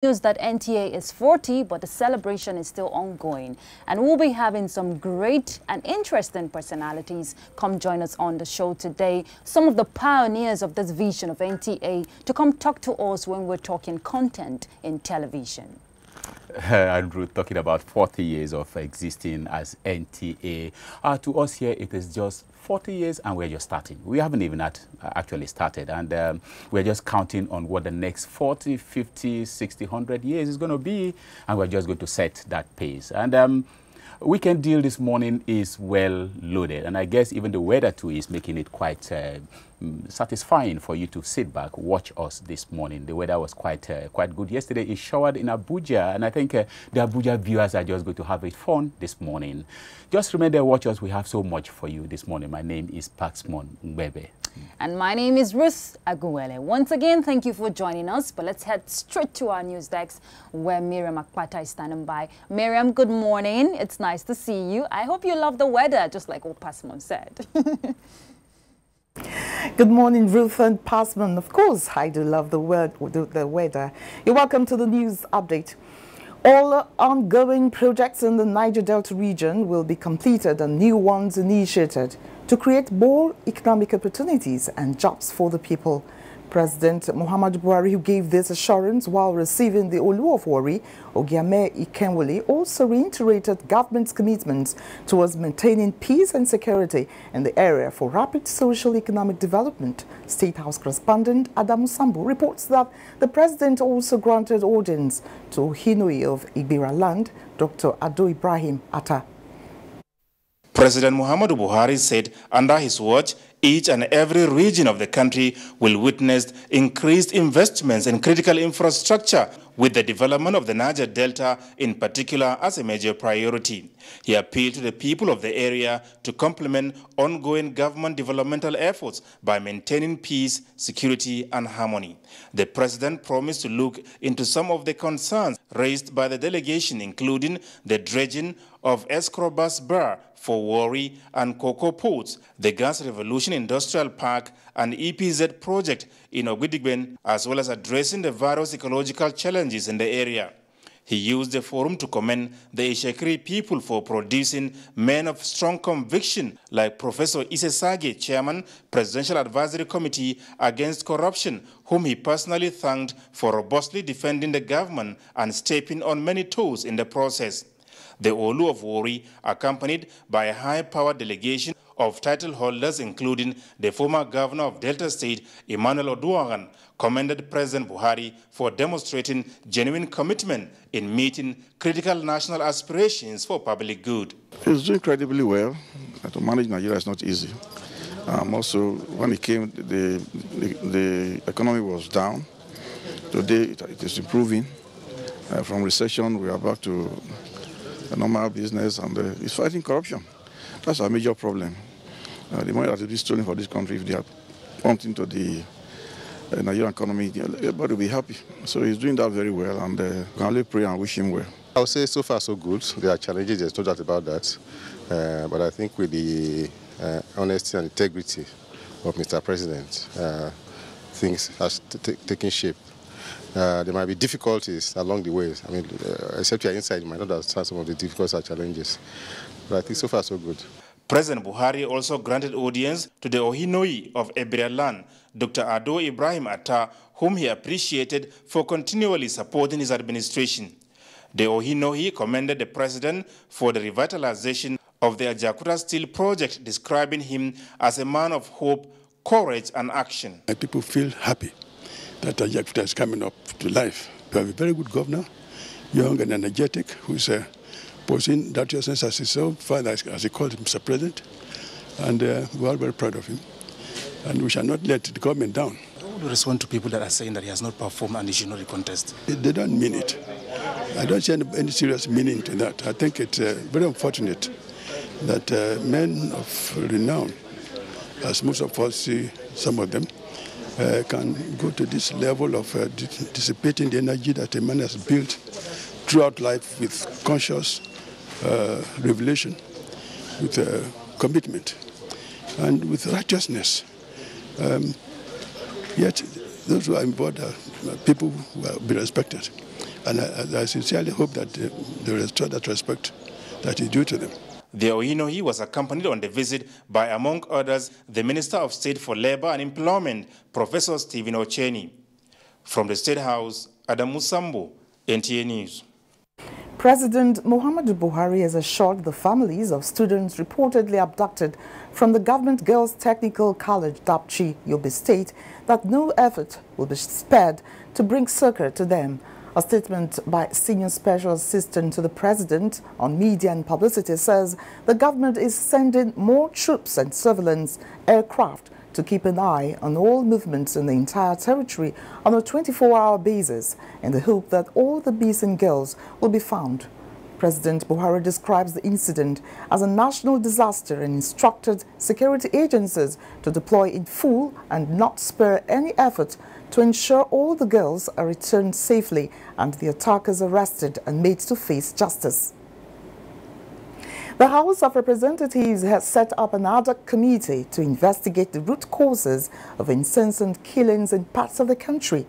News that NTA is 40, but the celebration is still ongoing. And we'll be having some great and interesting personalities come join us on the show today. Some of the pioneers of this vision of NTA to come talk to us when we're talking content in television. Andrew, talking about 40 years of existing as NTA. To us here, it is just 40 years and we're just starting. We haven't even actually started, and we're just counting on what the next 40, 50, 60, 100 years is going to be, and we're just going to set that pace. And weekend deal this morning is well loaded, and I guess even the weather too is making it quite satisfying for you to sit back, watch us this morning. The weather was quite good. Yesterday it showered in Abuja, and I think the Abuja viewers are just going to have it fun this morning. Just remember, watch us. We have so much for you this morning. My name is Paxmon Mbebe. And my name is Ruth Aguwele. Once again, thank you for joining us. But let's head straight to our news desk where Miriam Akpata is standing by. Miriam, good morning. It's nice to see you. I hope you love the weather, just like what Pasmon said. Good morning, Ruth and Pasman. Of course, I do love the weather. You're welcome to the news update. All ongoing projects in the Niger Delta region will be completed and new ones initiated to create more economic opportunities and jobs for the people. President Muhammadu Buhari, who gave this assurance while receiving the Olu of Warri, Ogiame Ikenwole, also reiterated government's commitments towards maintaining peace and security in the area for rapid social-economic development. State House correspondent Adamu Sambu reports that the president also granted audience to Hinoi of Ibira land, Dr. Ado Ibrahim Atta. President Muhammadu Buhari said under his watch, each and every region of the country will witness increased investments in critical infrastructure, with the development of the Niger Delta in particular as a major priority. He appealed to the people of the area to complement ongoing government developmental efforts by maintaining peace, security, and harmony. The president promised to look into some of the concerns raised by the delegation, including the dredging of Escrobas Bar for Warri and Cocoa Ports, the Gas Revolution Industrial Park and EPZ project in Ogwidigben, as well as addressing the various ecological challenges in the area. He used the forum to commend the Ishekiri people for producing men of strong conviction like Professor Isesage, Chairman, Presidential Advisory Committee Against Corruption, whom he personally thanked for robustly defending the government and stepping on many toes in the process. The Olu of Warri, accompanied by a high-powered delegation of title holders, including the former governor of Delta State, Emmanuel Oduagan, commended President Buhari for demonstrating genuine commitment in meeting critical national aspirations for public good. He's doing incredibly well. To manage Nigeria is not easy. Also, when it came, the economy was down. Today, it is improving. From recession, we are back to a normal business, and it's fighting corruption. That's our major problem. The money that will be stolen for this country, if they are pumped into the Nigerian economy, everybody will be happy. So he's doing that very well, and we can only pray and wish him well. I would say so far so good. There are challenges, there's no doubt about that. But I think with the honesty and integrity of Mr. President, things have taken shape. There might be difficulties along the way. I mean, except you're inside, you might not understand some of the difficulties and challenges. But I think so far so good. President Buhari also granted audience to the Ohinoi of Ibira land, Dr. Ado Ibrahim Atta, whom he appreciated for continually supporting his administration. The Ohinoi commended the president for the revitalization of the Ajakuta Steel project, describing him as a man of hope, courage, and action. People feel happy that Ajakuta is coming up to life. We have a very good governor, young and energetic, who is posing that your sense as his own father, as he called him, Mr. President. And we are very proud of him. And we shall not let the government down. How would you respond to people that are saying that he has not performed and he should not recontest? They don't mean it. I don't see any serious meaning to that. I think it's very unfortunate that men of renown, as most of us see some of them, can go to this level of dissipating the energy that a man has built throughout life with conscious revelation, with commitment, and with righteousness. Yet those who are involved are people who will be respected. And I sincerely hope that they restore that respect that is due to them. The Oyinohi was accompanied on the visit by, among others, the Minister of State for Labor and Employment, Professor Stephen Ocheni. From the State House, Adam Musambo, NTA News. President Muhammadu Buhari has assured the families of students reportedly abducted from the Government Girls Technical College, Dapchi, Yobe State, that no effort will be spared to bring succor to them. A statement by Senior Special Assistant to the President on Media and Publicity says the government is sending more troops and surveillance aircraft to keep an eye on all movements in the entire territory on a 24-hour basis in the hope that all the missing girls will be found. President Buhari describes the incident as a national disaster and instructed security agencies to deploy in full and not spare any effort to ensure all the girls are returned safely and the attackers arrested and made to face justice. The House of Representatives has set up an ad hoc committee to investigate the root causes of incessant killings in parts of the country.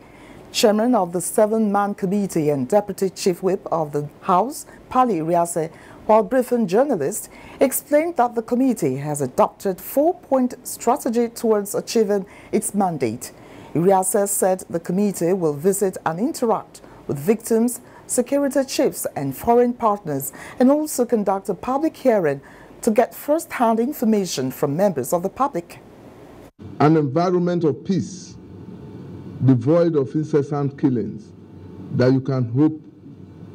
Chairman of the 7-man committee and Deputy Chief Whip of the House, Pali Iriase, while briefing journalists, explained that the committee has adopted a 4-point strategy towards achieving its mandate. Iriase said the committee will visit and interact with victims, security chiefs and foreign partners, and also conduct a public hearing to get first-hand information from members of the public. An environment of peace, devoid of incessant killings, that you can hope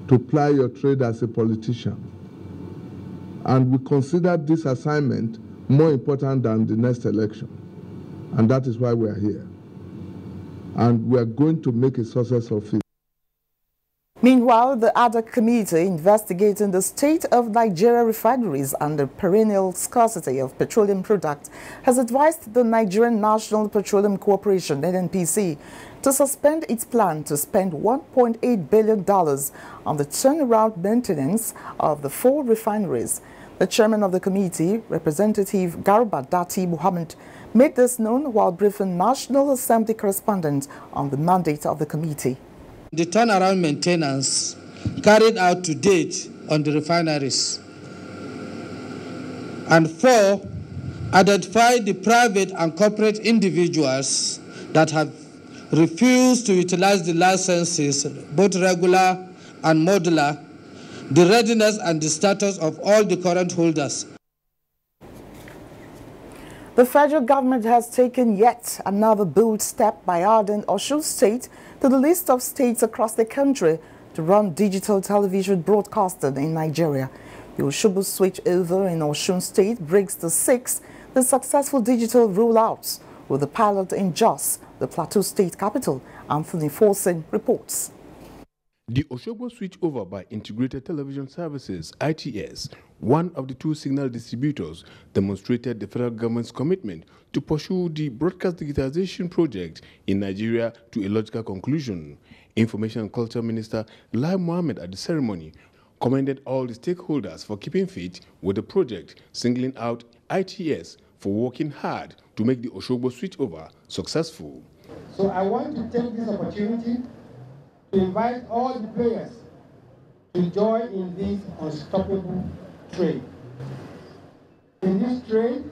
to ply your trade as a politician. And we consider this assignment more important than the next election. And that is why we are here. And we are going to make a success of it. Meanwhile, the ad hoc committee investigating the state of Nigeria refineries and the perennial scarcity of petroleum products has advised the Nigerian National Petroleum Corporation, NNPC, to suspend its plan to spend $1.8 billion on the turnaround maintenance of the 4 refineries. The chairman of the committee, Representative Garba Dati Muhammad, made this known while briefing National Assembly correspondents on the mandate of the committee. The turnaround maintenance carried out to date on the refineries. And 4, identify the private and corporate individuals that have refused to utilize the licenses, both regular and modular, the readiness and the status of all the current holders. The federal government has taken yet another bold step by adding Osun State to the list of states across the country to run digital television broadcasting in Nigeria. The Osogbo switch over in Osun State brings to 6 the successful digital rollouts, with the pilot in Jos, the Plateau State capital. Anthony Forsen reports. The Osogbo switchover by Integrated Television Services, ITS, one of the 2 signal distributors, demonstrated the federal government's commitment to pursue the broadcast digitization project in Nigeria to a logical conclusion. Information and Culture Minister Lai Mohammed at the ceremony commended all the stakeholders for keeping faith with the project, singling out ITS for working hard to make the Osogbo switchover successful. So I want to take this opportunity to invite all the players to join in this unstoppable trade. In this trade,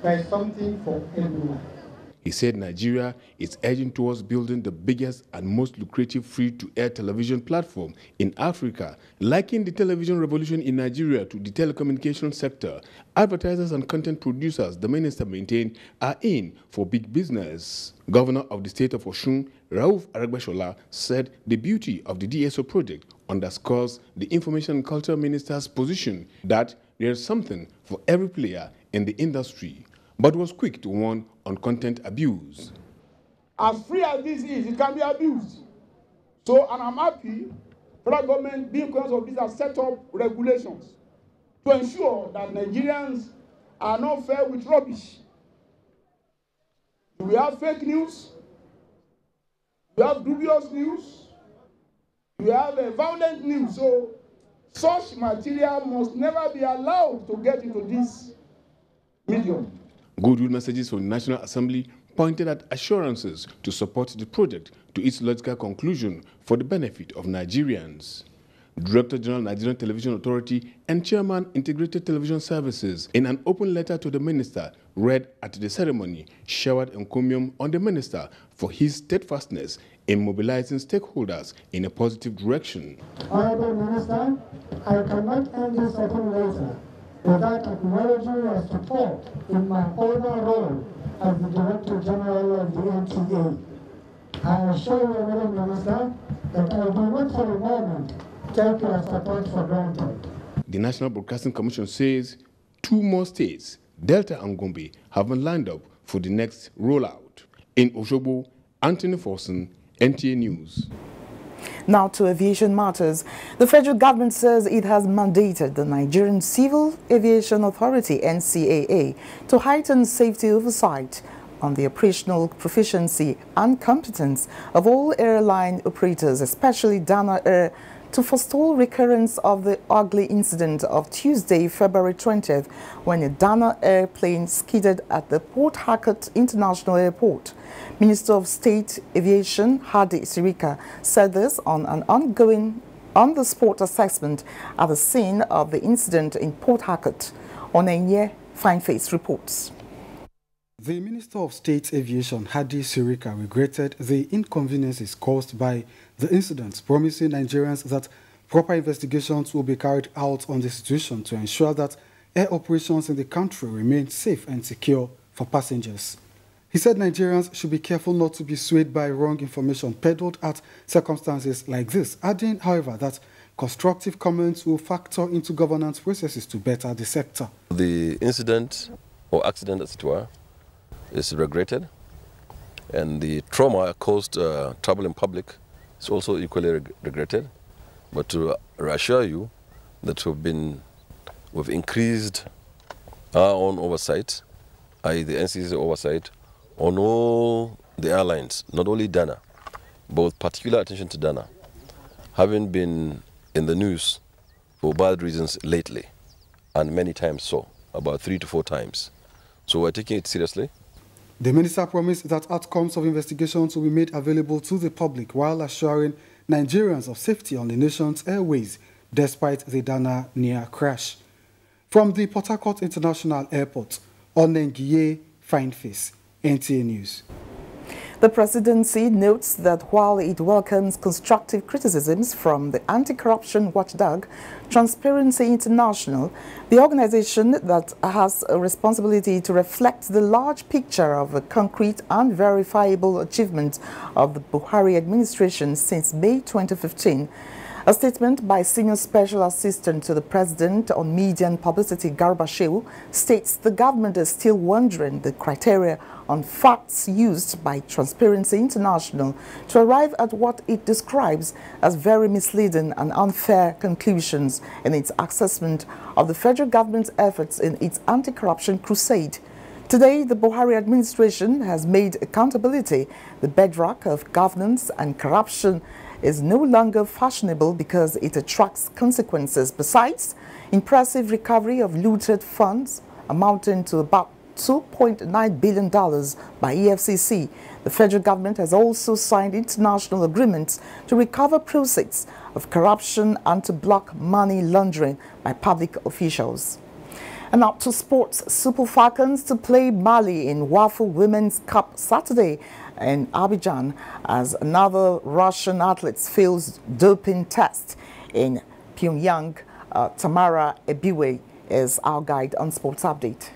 there is something for everyone. He said Nigeria is edging towards building the biggest and most lucrative free-to-air television platform in Africa. Liking the television revolution in Nigeria to the telecommunications sector, advertisers and content producers, the minister maintained, are in for big business. Governor of the state of Osun, Rauf Aregbesola, said the beauty of the DSO project underscores the Information and Culture Minister's position that there is something for every player in the industry, but was quick to warn on content abuse. As free as this is, it can be abused. So, and I'm happy federal government, being conscious of this, has set up regulations to ensure that Nigerians are not fed with rubbish. We have fake news, we have dubious news, we have violent news. So, such material must never be allowed to get into this medium. Goodwill messages from the National Assembly pointed at assurances to support the project to its logical conclusion for the benefit of Nigerians. Director General Nigerian Television Authority and Chairman Integrated Television Services, in an open letter to the minister read at the ceremony, showered encomium on the minister for his steadfastness in mobilizing stakeholders in a positive direction. Honorable Minister, I cannot end this open letter without acknowledging your support in my overall role as the Director General of the NTA. I assure you, Honorable Minister, that I do not for a moment take your support for granted. The National Broadcasting Commission says 2 more states, Delta and Gombe, have been lined up for the next rollout. In Osogbo, Anthony Forson, NTA News. Now to aviation matters. The federal government says it has mandated the Nigerian Civil Aviation Authority, NCAA, to heighten safety oversight on the operational proficiency and competence of all airline operators, especially Dana Air, to forestall recurrence of the ugly incident of Tuesday, February 20th, when a Dana airplane skidded at the Port Harcourt International Airport. Minister of State Aviation Hadi Sirika said this on an ongoing on-the-spot assessment at the scene of the incident in Port Harcourt. Onenye Fineface reports. The Minister of State Aviation, Hadi Sirika, regretted the inconveniences caused by the incident, promising Nigerians that proper investigations will be carried out on the situation to ensure that air operations in the country remain safe and secure for passengers. He said Nigerians should be careful not to be swayed by wrong information peddled at circumstances like this, adding, however, that constructive comments will factor into governance processes to better the sector. The incident, or accident as it were, is regretted, and the trauma caused trouble in public is also equally regretted. But to reassure you that we've increased our own oversight, i.e. the NCC's oversight, on all the airlines, not only Dana, but with particular attention to Dana, having been in the news for bad reasons lately, and many times so, about 3 to 4 times. So we're taking it seriously. The minister promised that outcomes of investigations will be made available to the public while assuring Nigerians of safety on the nation's airways, despite the Dana near crash. From the Port Harcourt International Airport, Onengiye Fineface, NTA News. The presidency notes that while it welcomes constructive criticisms from the anti-corruption watchdog Transparency International, the organization that has a responsibility to reflect the large picture of a concrete and verifiable achievement of the Buhari administration since May 2015. A statement by Senior Special Assistant to the President on Media and Publicity, Garba Shehu, states the government is still wondering the criteria on facts used by Transparency International to arrive at what it describes as very misleading and unfair conclusions in its assessment of the federal government's efforts in its anti-corruption crusade. Today, the Buhari administration has made accountability the bedrock of governance, and corruption is no longer fashionable because it attracts consequences. Besides, impressive recovery of looted funds amounting to about $2.9 billion by EFCC. The federal government has also signed international agreements to recover proceeds of corruption and to block money laundering by public officials. And up to sports, Super Falcons to play Mali in WAFU Women's Cup Saturday in Abuja as another Russian athlete fails doping test in Pyongyang. Tamara Ebiwe is our guide on Sports Update.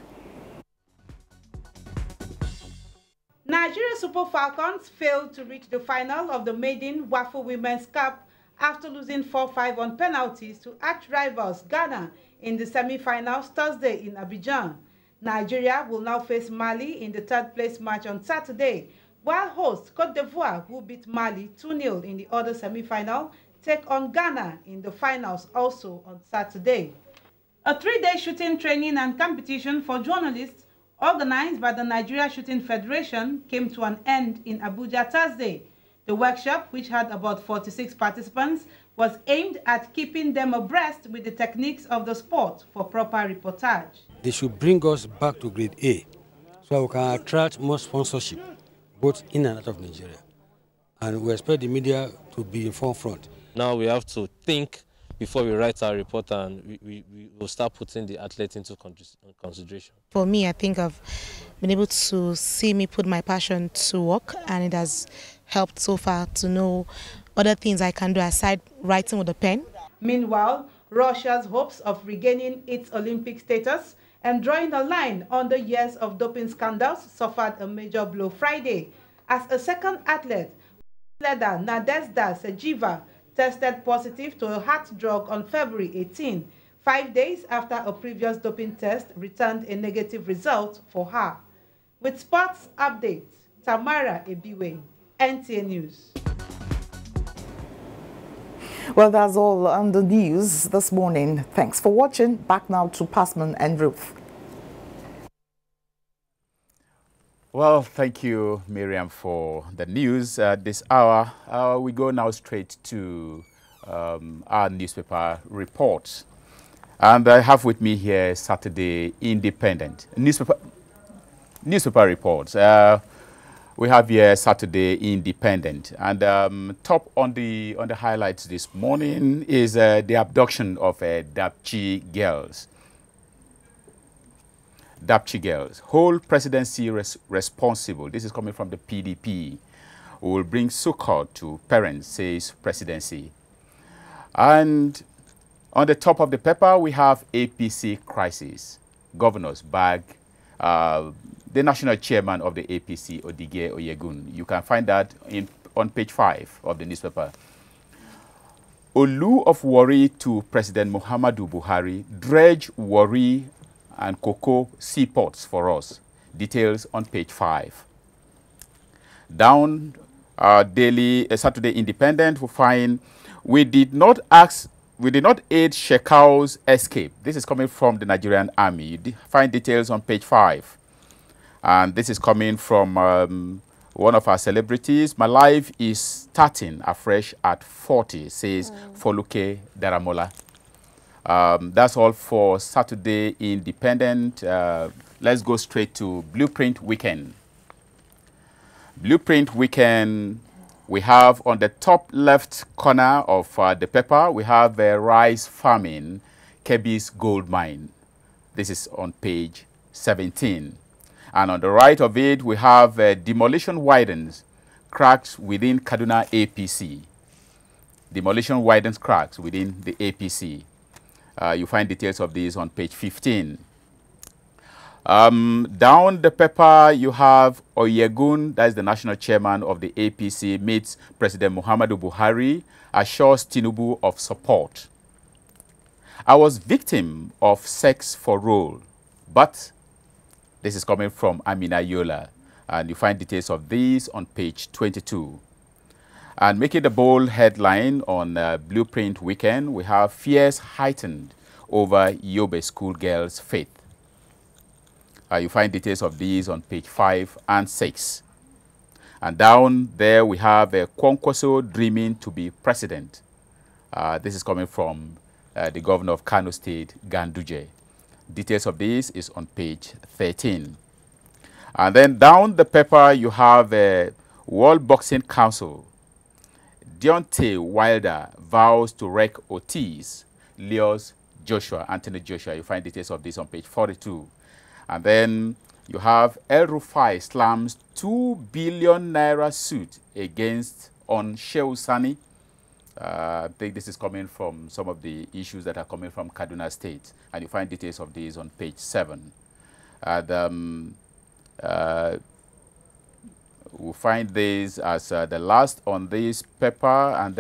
Nigeria Super Falcons failed to reach the final of the maiden WAFU Women's Cup after losing 4-5 on penalties to arch-rivals Ghana in the semi-finals Thursday in Abidjan. Nigeria will now face Mali in the third-place match on Saturday, while host Côte d'Ivoire, who beat Mali 2-0 in the other semi-final, take on Ghana in the finals also on Saturday. A 3-day shooting training and competition for journalists organized by the Nigeria Shooting Federation came to an end in Abuja Thursday. The workshop, which had about 46 participants, was aimed at keeping them abreast with the techniques of the sport for proper reportage. They should bring us back to grade A so we can attract more sponsorship, both in and out of Nigeria. And we expect the media to be in forefront. Now we have to think before we write our report, and we will start putting the athlete into consideration. For me, I think I've been able to see me put my passion to work, and it has helped so far to know other things I can do aside writing with a pen. Meanwhile, Russia's hopes of regaining its Olympic status and drawing a line under years of doping scandals suffered a major blow Friday as a second athlete, leader Nadezhda Sergeeva, tested positive to a heart drug on February 18, 5 days after a previous doping test returned a negative result for her. With sports updates, Tamara Ebiwe, NTA News. Well, that's all on the news this morning. Thanks for watching. Back now to Passman and Ruth. Well, thank you, Miriam, for the news this hour. We go now straight to our newspaper reports. And I have with me here Saturday Independent newspaper reports. We have here Saturday Independent, and top on the highlights this morning is the abduction of Dapchi girls. Dapchi girls, whole presidency responsible. This is coming from the PDP. We will bring succor to parents, says presidency. And on the top of the paper, we have APC crisis. Governors bag the national chairman of the APC, Odige Oyegun. You can find that on page 5 of the newspaper. Olu of worry to President Muhammadu Buhari. Dredge worry and cocoa seaports for us. Details on page 5. Down daily Saturday Independent, we find we did not aid Shekau's escape. This is coming from the Nigerian army. You find details on page 5. And this is coming from one of our celebrities. My life is starting afresh at 40, says Foluke Daramola. That's all for Saturday Independent. Let's go straight to Blueprint Weekend. Blueprint Weekend, we have on the top left corner of the paper, we have rice farming, Kebbi's gold mine. This is on page 17. And on the right of it, we have demolition widens, cracks within Kaduna APC. Demolition widens cracks within the APC. You find details of these on page 15. Down the paper, you have Oyegun, that is the national chairman of the APC, meets President Muhammadu Buhari, assures Tinubu of support. I was victim of sex for role, but this is coming from Amina Yola, and you find details of these on page 22. And making the bold headline on Blueprint Weekend, we have fears heightened over Yobe schoolgirls' faith. You find details of these on page 5 and 6. And down there we have Kwankwaso dreaming to be president. This is coming from the governor of Kano State, Ganduje. Details of this is on page 13. And then down the paper you have World Boxing Council. Deontay Wilder vows to wreck Ortiz, Leos Joshua, Anthony Joshua. You find details of this on page 42. And then you have El Rufai slams 2 billion naira suit against on Shehu Sani. I think this is coming from some of the issues that are coming from Kaduna State. And you find details of these on page 7. And we'll find these as the last on this paper, and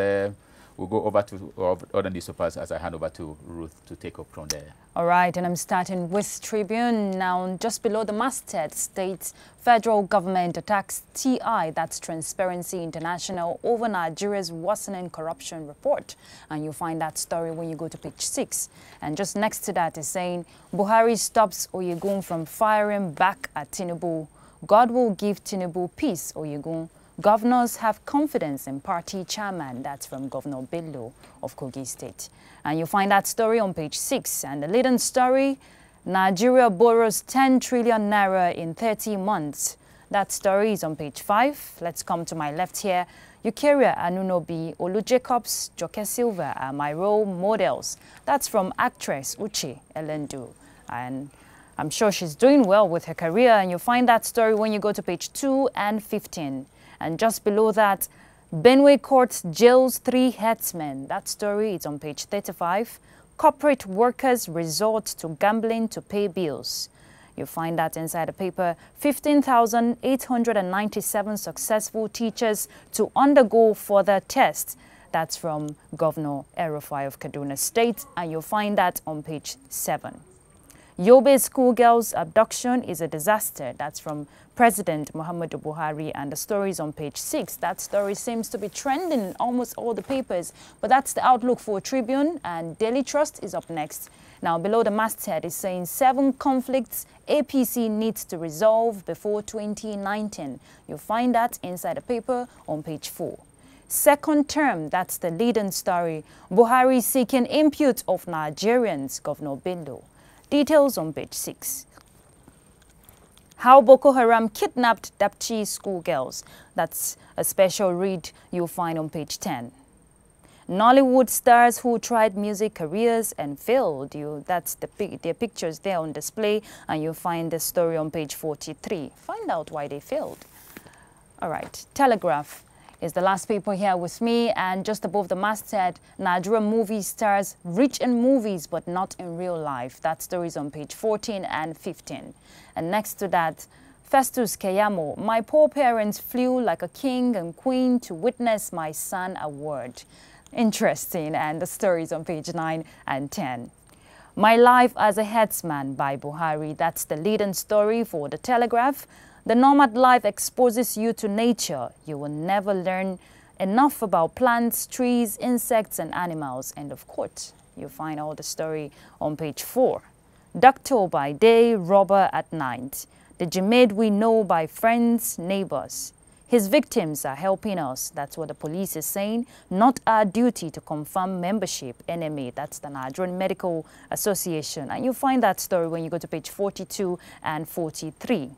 we'll go over to other newspapers as I hand over to Ruth to take up from there. All right, and I'm starting with Tribune. Now, just below the masthead states federal government attacks TI, that's Transparency International, over Nigeria's worsening corruption report. And you'll find that story when you go to page 6. And just next to that is saying Buhari stops Oyegun from firing back at Tinubu. God will give Tinubu peace, Oyegun. Governors have confidence in party chairman. That's from Governor Bello of Kogi State. And you'll find that story on page 6. And the leading story, Nigeria borrows 10 trillion naira in 30 months. That story is on page 5. Let's come to my left here. Eukarya Anunobi, Olu Jacobs, Joke Silva are my role models. That's from actress Uche Elendu. And I'm sure she's doing well with her career, and you'll find that story when you go to page 2 and 15. And just below that, Benue Court jails 3 headsmen. That story is on page 35. Corporate workers resort to gambling to pay bills. You'll find that inside the paper. 15,897 successful teachers to undergo further tests. That's from Governor El-Rufai of Kaduna State, and you'll find that on page 7. Yobe schoolgirls' abduction is a disaster. That's from President Muhammadu Buhari, and the story is on page 6. That story seems to be trending in almost all the papers, but that's the outlook for Tribune, and Daily Trust is up next. Now, below the masthead is saying 7 conflicts APC needs to resolve before 2019. You'll find that inside the paper on page 4. Second term, that's the leading story. Buhari seeking input of Nigerians, Governor Bello. Details on page 6. How Boko Haram kidnapped Dapchi schoolgirls. That's a special read you'll find on page 10. Nollywood stars who tried music careers and failed. That's their pictures there on display, and you'll find the story on page 43. Find out why they failed. All right, Telegraph is the last paper here with me, and just above the masthead, Nigerian movie stars rich in movies but not in real life. That story is on page 14 and 15. And next to that, Festus Keyamo, my poor parents flew like a king and queen to witness my son award. Interesting, and the story is on page 9 and 10. My Life as a Headsman by Buhari, that's the leading story for the Telegraph. The nomad life exposes you to nature. You will never learn enough about plants, trees, insects, and animals. End of quote. You'll find all the story on page 4. Doctor by day, robber at night. The Jumaid we know by friends, neighbors. His victims are helping us. That's what the police is saying. Not our duty to confirm membership. NMA, that's the Nigerian Medical Association. And you'll find that story when you go to page 42 and 43.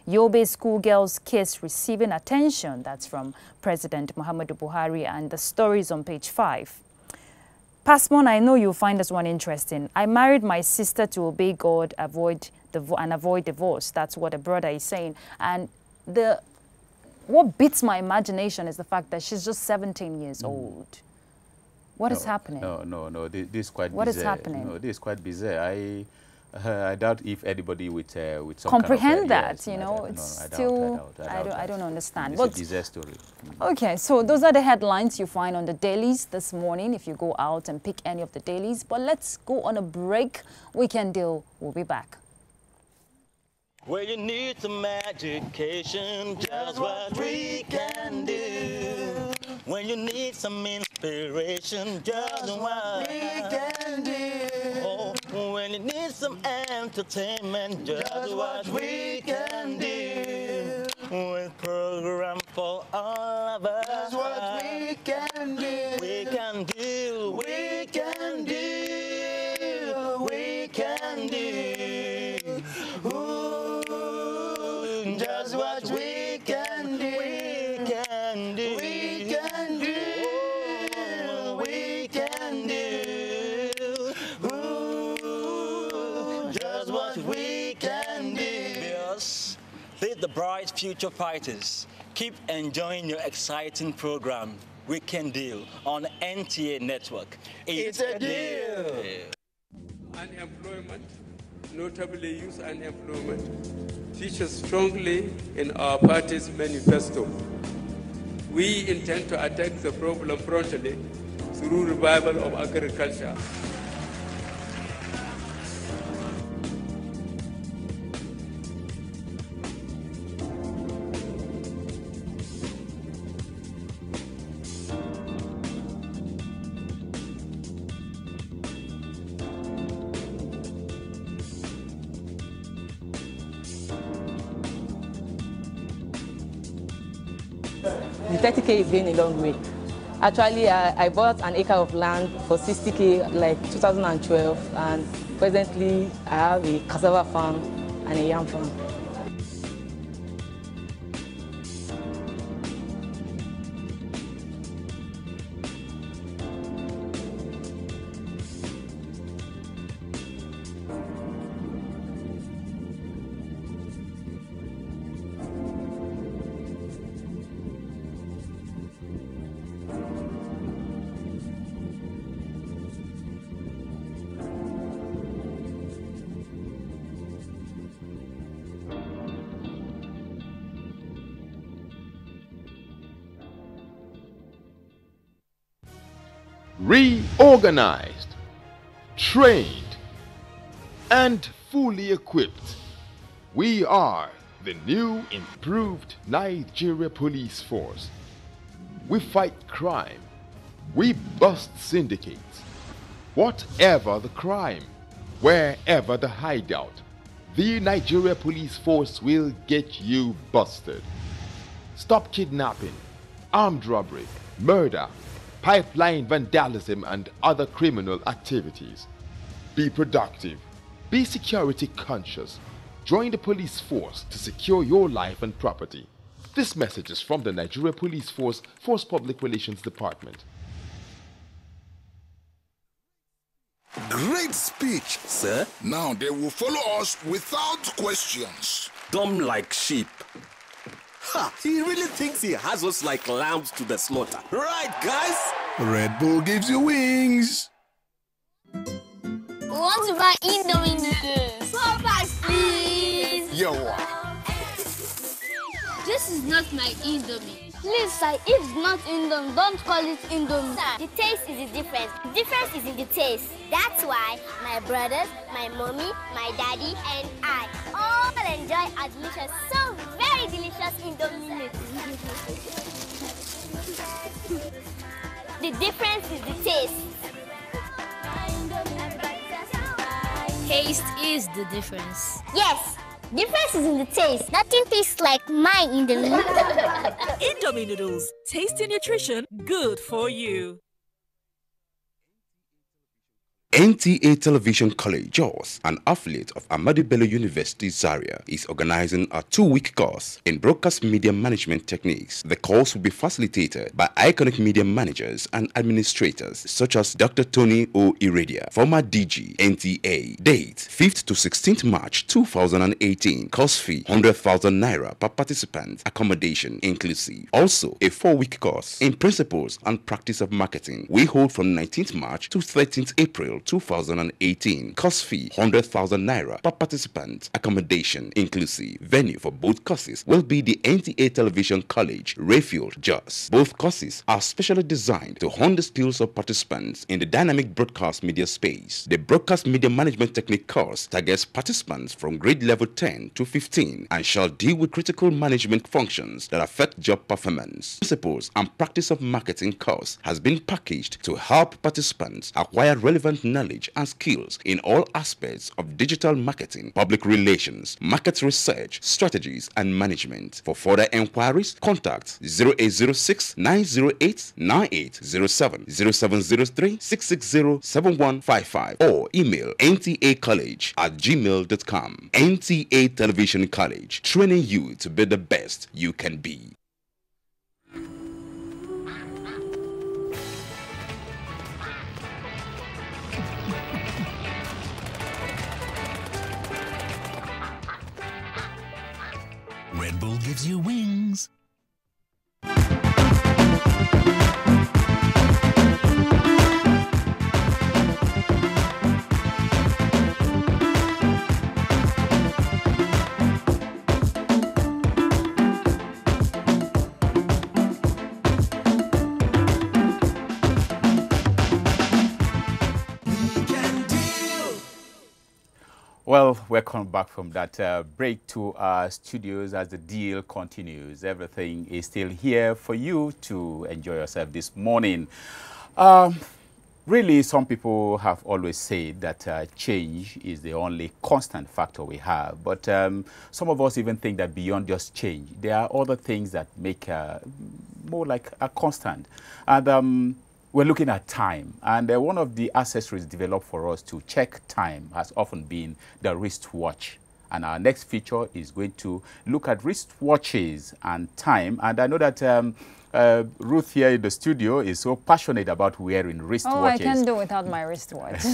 Yobe schoolgirls case receiving attention. That's from President Muhammadu Buhari, and the story is on page 5. Passmon, I know you'll find this one interesting. I married my sister to obey God, avoid divorce. That's what the brother is saying. And what beats my imagination is the fact that she's just 17 years old. What is happening? No. This is quite bizarre. What is happening? No, this is quite bizarre. I doubt if anybody with some comprehend kind of, that, yes, you know, it's still, I don't understand. It's a bizarre story. Okay, so those are the headlines you find on the dailies this morning if you go out and pick any of the dailies. But let's go on a break. Weekend Deal will be back. Where you need some education, just what we can do. When you need some inspiration, just what we can do. Oh, when you need some entertainment, just what we can do. With program for all of us, just what we can do. We can do. We can do. We can do. Ooh, just what we can do. We can do. We can do. We can do. Ooh, just what we can do. Yes, lead the bright future fighters. Keep enjoying your exciting program, Weekend Deal, on NTA Network. It's a deal. Unemployment, notably youth unemployment, features strongly in our party's manifesto. We intend to attack the problem promptly through revival of agriculture. The 30K is going a long way. Actually, I bought an acre of land for 60K like 2012, and presently I have a cassava farm and a yam farm. Reorganized, trained, and fully equipped, we are the new improved Nigeria Police Force. We fight crime, we bust syndicates. Whatever the crime, wherever the hideout, the Nigeria Police Force will get you busted. Stop kidnapping, armed robbery, murder, pipeline vandalism, and other criminal activities. Be productive. Be security conscious. Join the police force to secure your life and property. This message is from the Nigeria Police Force Public Relations Department. Great speech, sir. Now they will follow us without questions. Dumb like sheep. Ha! He really thinks he has us like lambs to the slaughter. Right, guys? Red Bull gives you wings. We want to buy Indomie noodles. 4 packs, please. Yo. This is not my Indomie. Please, sir, if it's not Indomie, don't call it Indomie. Sir, the taste is the difference. The difference is in the taste. That's why my brothers, my mommy, my daddy, and I all enjoy our delicious, so very delicious Indomie noodles. The difference is the taste. Taste is the difference. Yes, difference is in the taste. Nothing tastes like my Indomie. Indomie noodles, tasty nutrition, good for you. NTA Television College, Jos, an affiliate of Ahmadu Bello University Zaria, is organizing a 2-week course in broadcast media management techniques. The course will be facilitated by iconic media managers and administrators such as Dr. Tony O. Iradia, former DG, NTA. Date 5th to 16th March 2018. Course fee 100,000 naira per participant. Accommodation inclusive. Also, a 4-week course in principles and practice of marketing. We hold from 19th March to 13th April 2018. Course fee 100,000 naira per participant. Accommodation inclusive. Venue for both courses will be the NTA Television College, Rayfield, Jos. Both courses are specially designed to hone the skills of participants in the dynamic broadcast media space. The broadcast media management technique course targets participants from grade level 10 to 15 and shall deal with critical management functions that affect job performance. Principles and practice of marketing course has been packaged to help participants acquire relevant knowledge and skills in all aspects of digital marketing, public relations, market research, strategies, and management. For further inquiries, contact 0806 908 9807, 0703 660 7155, or email ntacollege@gmail.com. NTA Television College, training you to be the best you can be. Red Bull gives you wings. Well, welcome back from that break to our studios as the deal continues. Everything is still here for you to enjoy yourself this morning. Really, some people have always said that change is the only constant factor we have. But some of us even think that beyond just change, there are other things that make more like a constant. And we're looking at time. And one of the accessories developed for us to check time has often been the wristwatch. And our next feature is going to look at wristwatches and time. And I know that Ruth here in the studio is so passionate about wearing wristwatches. Oh, I can't do without my wristwatch.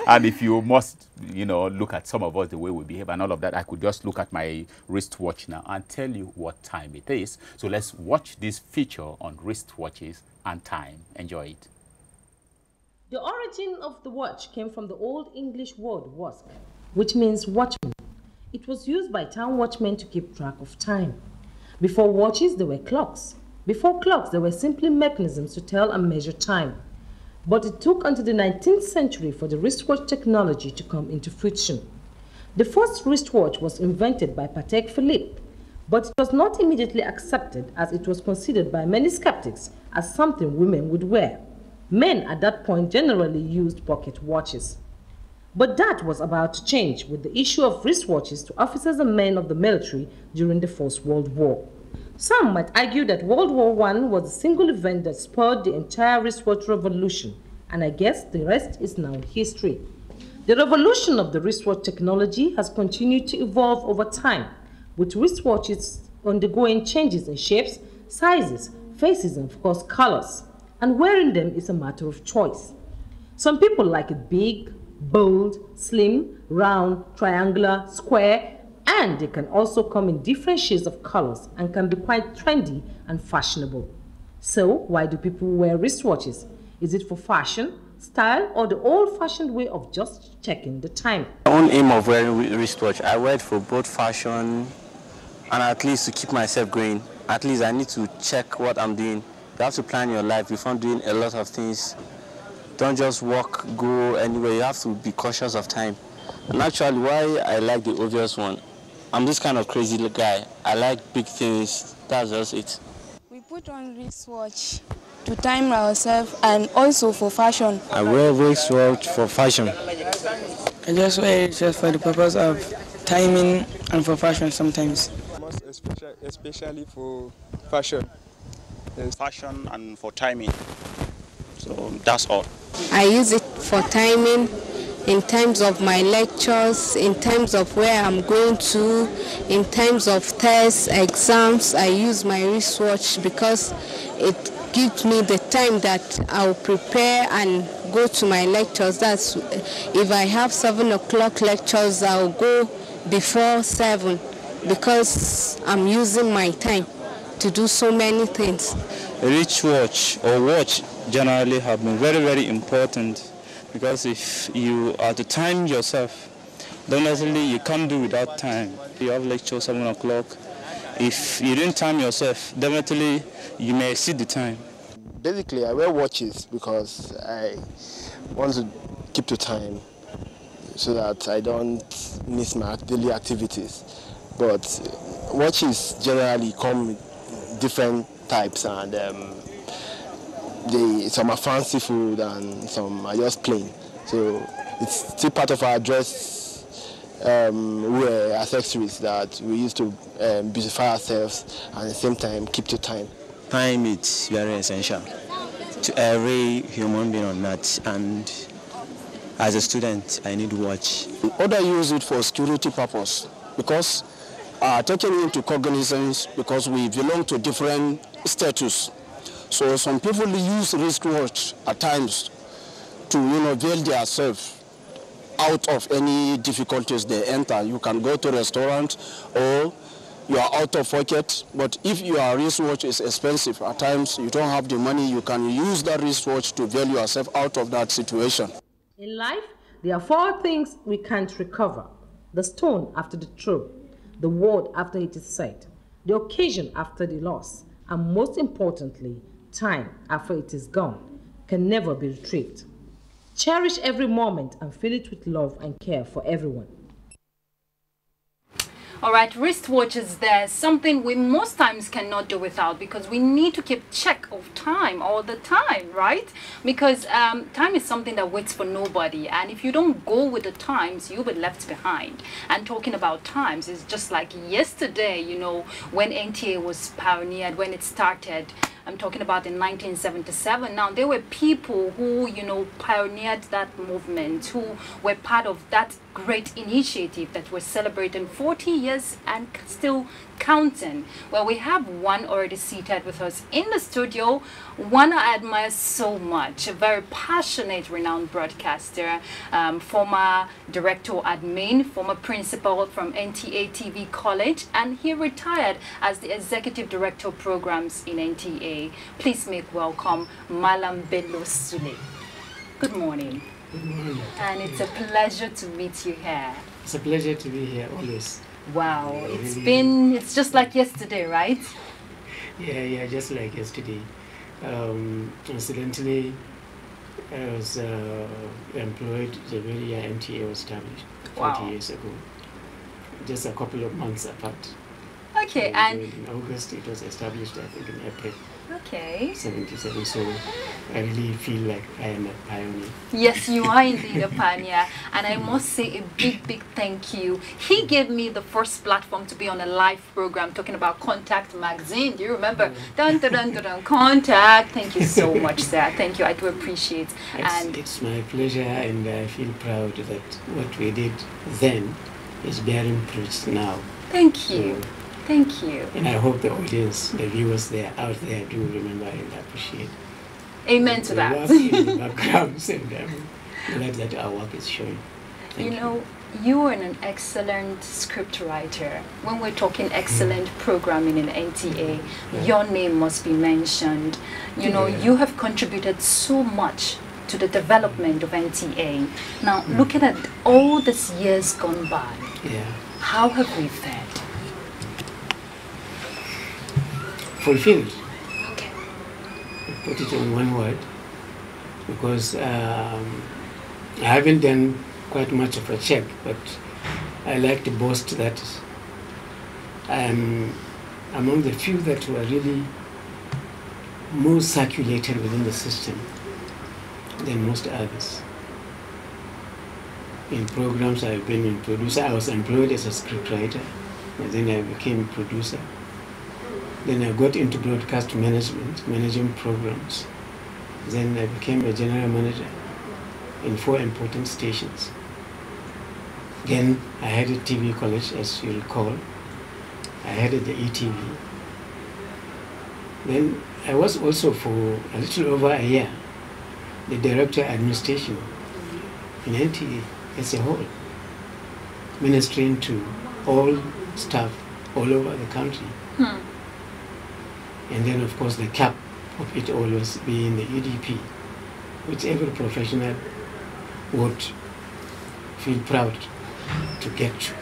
And if you must, you know, look at some of us, the way we behave and all of that, I could just look at my wristwatch now and tell you what time it is. So let's watch this feature on wristwatches and time. Enjoy it. The origin of the watch came from the Old English word wasp, which means watchman. It was used by town watchmen to keep track of time. Before watches, there were clocks. Before clocks, there were simply mechanisms to tell and measure time. But it took until the 19th century for the wristwatch technology to come into fruition. The first wristwatch was invented by Patek Philippe, but it was not immediately accepted as it was considered by many skeptics as something women would wear. Men at that point generally used pocket watches. But that was about to change with the issue of wristwatches to officers and men of the military during the First World War. Some might argue that World War I was the single event that spurred the entire wristwatch revolution, and I guess the rest is now history. The revolution of the wristwatch technology has continued to evolve over time, with wristwatches undergoing changes in shapes, sizes, faces, and of course colors, and wearing them is a matter of choice. Some people like it big, bold, slim, round, triangular, square, and they can also come in different shades of colors and can be quite trendy and fashionable. So why do people wear wristwatches? Is it for fashion, style, or the old-fashioned way of just checking the time? My own aim of wearing wristwatch, I wear it for both fashion and at least to keep myself going. At least I need to check what I'm doing. You have to plan your life before doing a lot of things. Don't just walk, go anywhere. You have to be cautious of time. And actually, why I like the obvious one, I'm this kind of crazy guy. I like big things. That's just it. We put on wristwatch to time ourselves and also for fashion. I wear wristwatch for fashion. I just wear it just for the purpose of timing and for fashion sometimes. Especially for fashion. Fashion and for timing. So that's all. I use it for timing in terms of my lectures, in terms of where I'm going to, in terms of tests, exams. I use my wristwatch because it gives me the time that I'll prepare and go to my lectures. That's if I have 7 o'clock lectures, I'll go before 7 because I'm using my time to do so many things. A wristwatch or watch generally have been very, very important because if you are to time yourself, definitely you can't do without time. You have lecture 7 o'clock. If you didn't time yourself, definitely you may exceed the time. Basically, I wear watches because I want to keep to time so that I don't miss my daily activities. But watches generally come with different types, and some are fanciful and some are just plain. So it's still part of our dress wear accessories that we use to beautify ourselves and at the same time keep to time. Time is very essential to every human being on earth, and as a student I need to watch. Others use it for security purpose because taking into cognizance because we belong to different status. So some people use wristwatch at times to veil themselves out of any difficulties they enter. You can go to a restaurant or you are out of pocket, but if your wristwatch is expensive, at times you don't have the money, you can use that wristwatch to veil yourself out of that situation. In life, there are 4 things we can't recover: the stone after the throw, the word after it is said, the occasion after the loss, and most importantly, time after it is gone can never be retrieved. Cherish every moment and fill it with love and care for everyone. All right, wristwatch is there, something we most times cannot do without because we need to keep check of time all the time, right? Because time is something that waits for nobody, and if you don't go with the times, you'll be left behind. And talking about times is just like yesterday, you know, when NTA was pioneered, when it started. I'm talking about in 1977. Now, there were people who, you know, pioneered that movement, who were part of that great initiative that we're celebrating 40 years and still counting. Well, we have one already seated with us in the studio, one I admire so much, a very passionate, renowned broadcaster, former director admin, former principal from NTA TV College, and he retired as the executive director of programs in NTA. Please make welcome Malam Bello Sule. Good morning. Good morning. And it's a pleasure to meet you here. It's a pleasure to be here always. Wow, it's just like yesterday, right? Yeah, just like yesterday. Incidentally, I was employed the very year MTA was established 40 years ago. Just a couple of months apart. Okay, and in August it was established, I think in April. Okay. 77, so I really feel like I am a pioneer. Yes, you are indeed a pioneer, and I must say a big thank you. He gave me the first platform to be on a live program talking about Contact magazine. Do you remember? Dun, dun, dun, dun, dun, Contact. Thank you so much, sir. Thank you. I do appreciate. And it's my pleasure, and I feel proud that what we did then is bearing fruits now. Thank you. Thank you. And I hope the audience, the viewers out there do remember and appreciate. Amen to that. Work in the background, and glad that our work is showing. You know, you are an excellent script writer. When we're talking excellent programming in NTA, your name must be mentioned. You know, you have contributed so much to the development of NTA. Now, looking at all these years gone by, how have we fared? Fulfilled. Okay. Put it in one word, because I haven't done quite much of a check, but I like to boast that I am among the few that were really more circulated within the system than most others. In programs I've been in producer, I was employed as a scriptwriter, and then I became producer. Then I got into broadcast management, managing programs. Then I became a general manager in 4 important stations. Then I had a TV college, as you recall. I headed the ETV. Then I was also for a little over a year the director of administration in NTA as a whole, ministering to all staff all over the country. And then, of course, the cap of it always being the EDP, which every professional would feel proud to get to.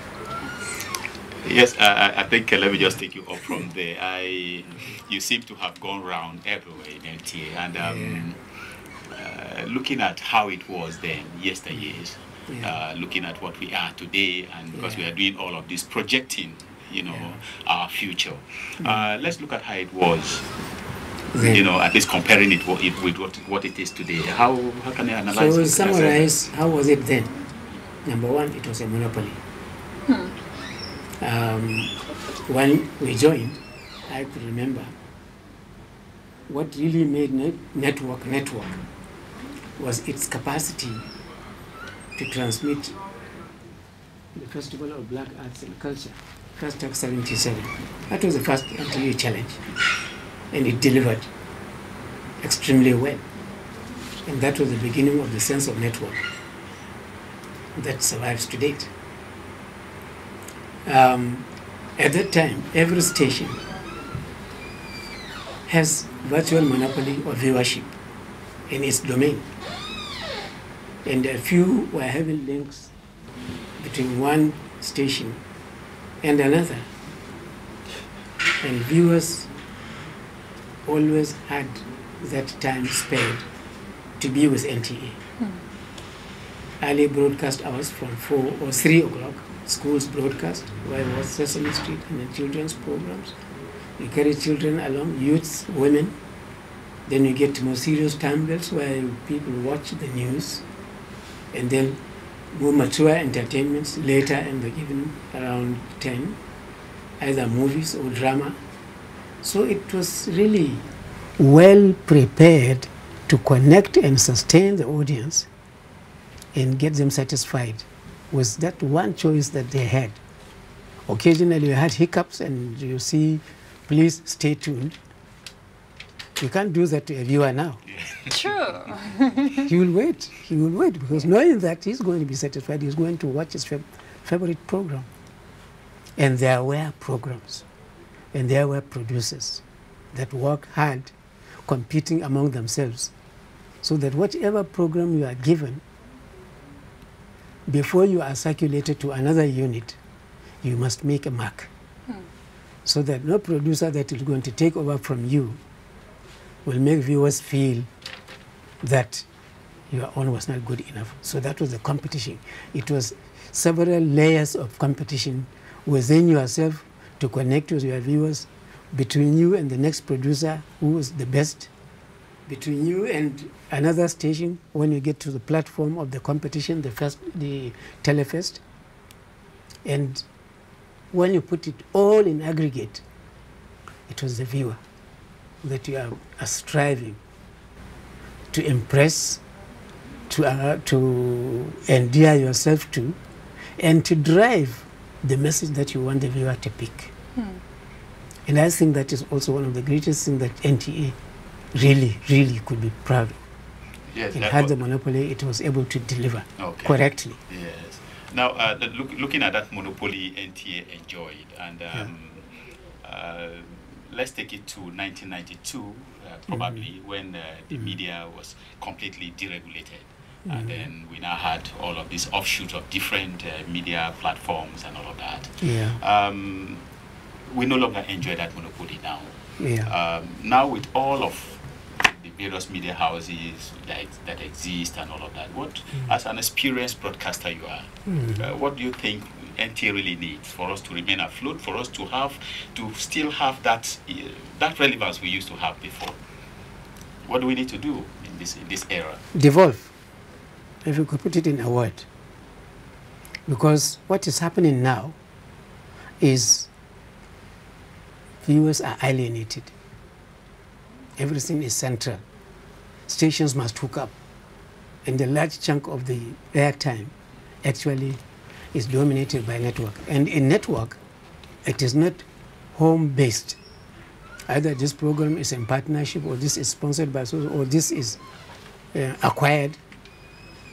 Yes, I think let me just take you up from there. You seem to have gone around everywhere in NTA, and looking at how it was then, yesteryears, looking at what we are today, and because we are doing all of this projecting, you know, our future. Let's look at how it was, you know, at least comparing it with what it is today. How can you analyze so it? So summarize, how was it then? Number one, it was a monopoly. When we joined, I could remember what really made network was its capacity to transmit the Festival of Black Arts and Culture, First Act 77. That was the first NTA challenge, and it delivered extremely well. And that was the beginning of the sense of network that survives to date. At that time, every station has virtual monopoly of viewership in its domain. And a few were having links between one station and another. And viewers always had that time spared to be with NTA. Early broadcast hours from 4 or 3 o'clock schools broadcast, where it was Sesame Street and the children's programs. You carry children along, youths, women. Then you get to more serious time-belts where people watch the news, and then more mature entertainments later in the evening around 10, either movies or drama. So it was really well prepared to connect and sustain the audience and get them satisfied with that one choice that they had. Occasionally you had hiccups and you see, please stay tuned. You can't do that to a viewer now. True. He will wait. He will wait because knowing that he's going to be satisfied, he's going to watch his favorite program. And there were programs, and there were producers that work hard, competing among themselves, so that whatever program you are given, before you are circulated to another unit, you must make a mark. So that no producer that is going to take over from you will make viewers feel that your own was not good enough. So that was the competition. It was several layers of competition within yourself to connect with your viewers, between you and the next producer who was the best, between you and another station when you get to the platform of the competition, the telefest. And when you put it all in aggregate, it was the viewer that you are striving to impress, to endear yourself to, and to drive the message that you want the viewer to pick. And I think that is also one of the greatest things that NTA really could be proud of. Yes, it had the monopoly, it was able to deliver correctly. Yes. Now, looking at that monopoly NTA enjoyed, and let's take it to 1992, probably, when the media was completely deregulated. And then we now had all of these offshoots of different media platforms and all of that. Yeah. We no longer enjoy that monopoly now. Yeah. Now with all of the various media houses that exist and all of that, what, as an experienced broadcaster you are, what do you think NTA really needs for us to remain afloat, for us to still have that relevance we used to have before? What do we need to do in this era? Devolve, if you could put it in a word. Because what is happening now is viewers are alienated. Everything is central. Stations must hook up. And the large chunk of the airtime actually is dominated by network. And in network, it is not home-based. Either this program is in partnership, or this is sponsored by so, or this is acquired.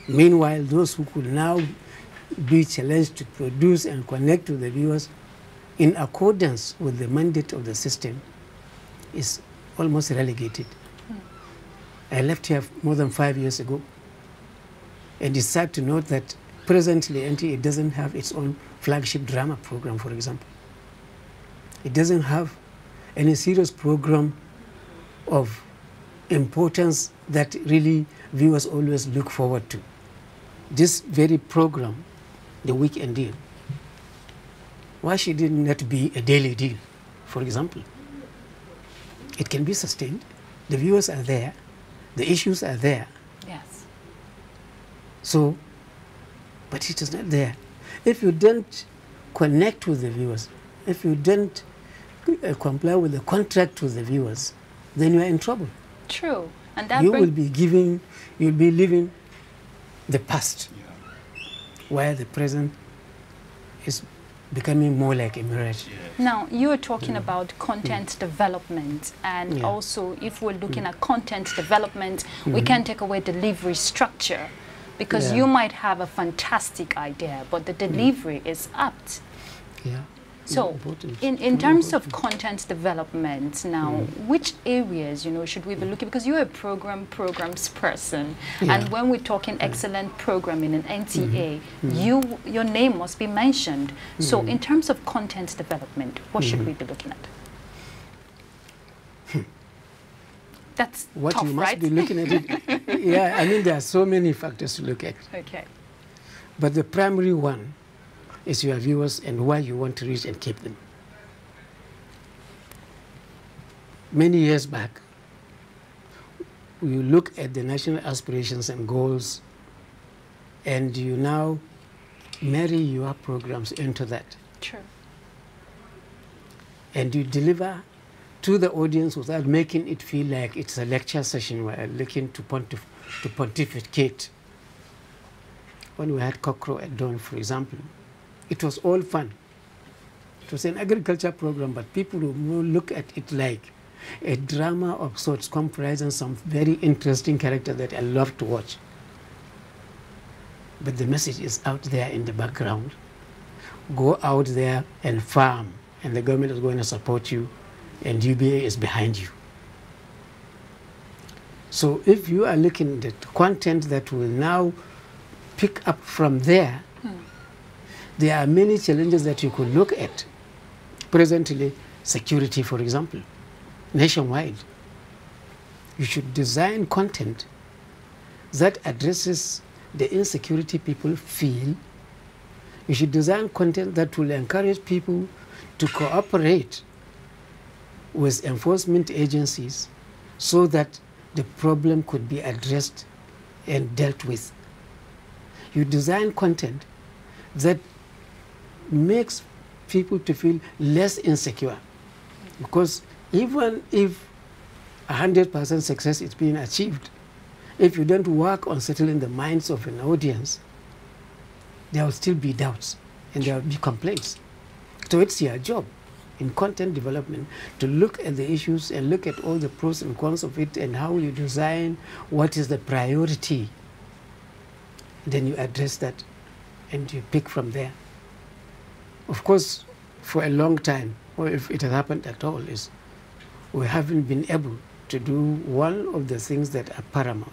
Meanwhile, those who could now be challenged to produce and connect to the viewers in accordance with the mandate of the system is almost relegated. I left here more than 5 years ago, and it's sad to note that presently NTA doesn't have its own flagship drama program, for example. It doesn't have any serious program of importance that really viewers always look forward to. This very program, the Weekend Deal, why should it not be a daily deal, for example? It can be sustained. The viewers are there. The issues are there. Yes. So, but it is not there. If you don't connect with the viewers, if you don't comply with the contract with the viewers, then you are in trouble. True. And that you'll be living the past, where the present is becoming more like a mirage. Now, you are talking about content development, and also if we're looking at content development, we can't take away delivery structure, because you might have a fantastic idea, but the delivery is apt. Yeah. So, in terms of content development now, which areas, should we be looking? Because you're a programs person, and when we're talking excellent programming in NTA, your name must be mentioned. So, in terms of content development, what should we be looking at? That's what tough, you must right? be looking at it. Yeah, I mean, there are so many factors to look at. Okay. But the primary one is your viewers and why you want to reach and keep them. Many years back, you look at the national aspirations and goals, and you now marry your programs into that. True. And you deliver to the audience without making it feel like it's a lecture session where I'm looking to pontificate. When we had Cockroach at Dawn, for example, it was all fun. It was an agriculture program, but people will look at it like a drama of sorts comprising some very interesting characters that I love to watch. But the message is out there in the background. Go out there and farm, and the government is going to support you, and UBA is behind you. So if you are looking at content that will now pick up from there, there are many challenges that you could look at. Presently, security, for example, nationwide. You should design content that addresses the insecurity people feel. You should design content that will encourage people to cooperate with enforcement agencies so that the problem could be addressed and dealt with. You design content that makes people to feel less insecure, because even if 100% success is being achieved, if you don't work on settling the minds of an audience, there will still be doubts and there will be complaints. So it's your job in content development to look at the issues and look at all the pros and cons of it and how you design what is the priority. Then you address that and you pick from there. Of course, for a long time, or if it has happened at all, is we haven't been able to do one of the things that are paramount.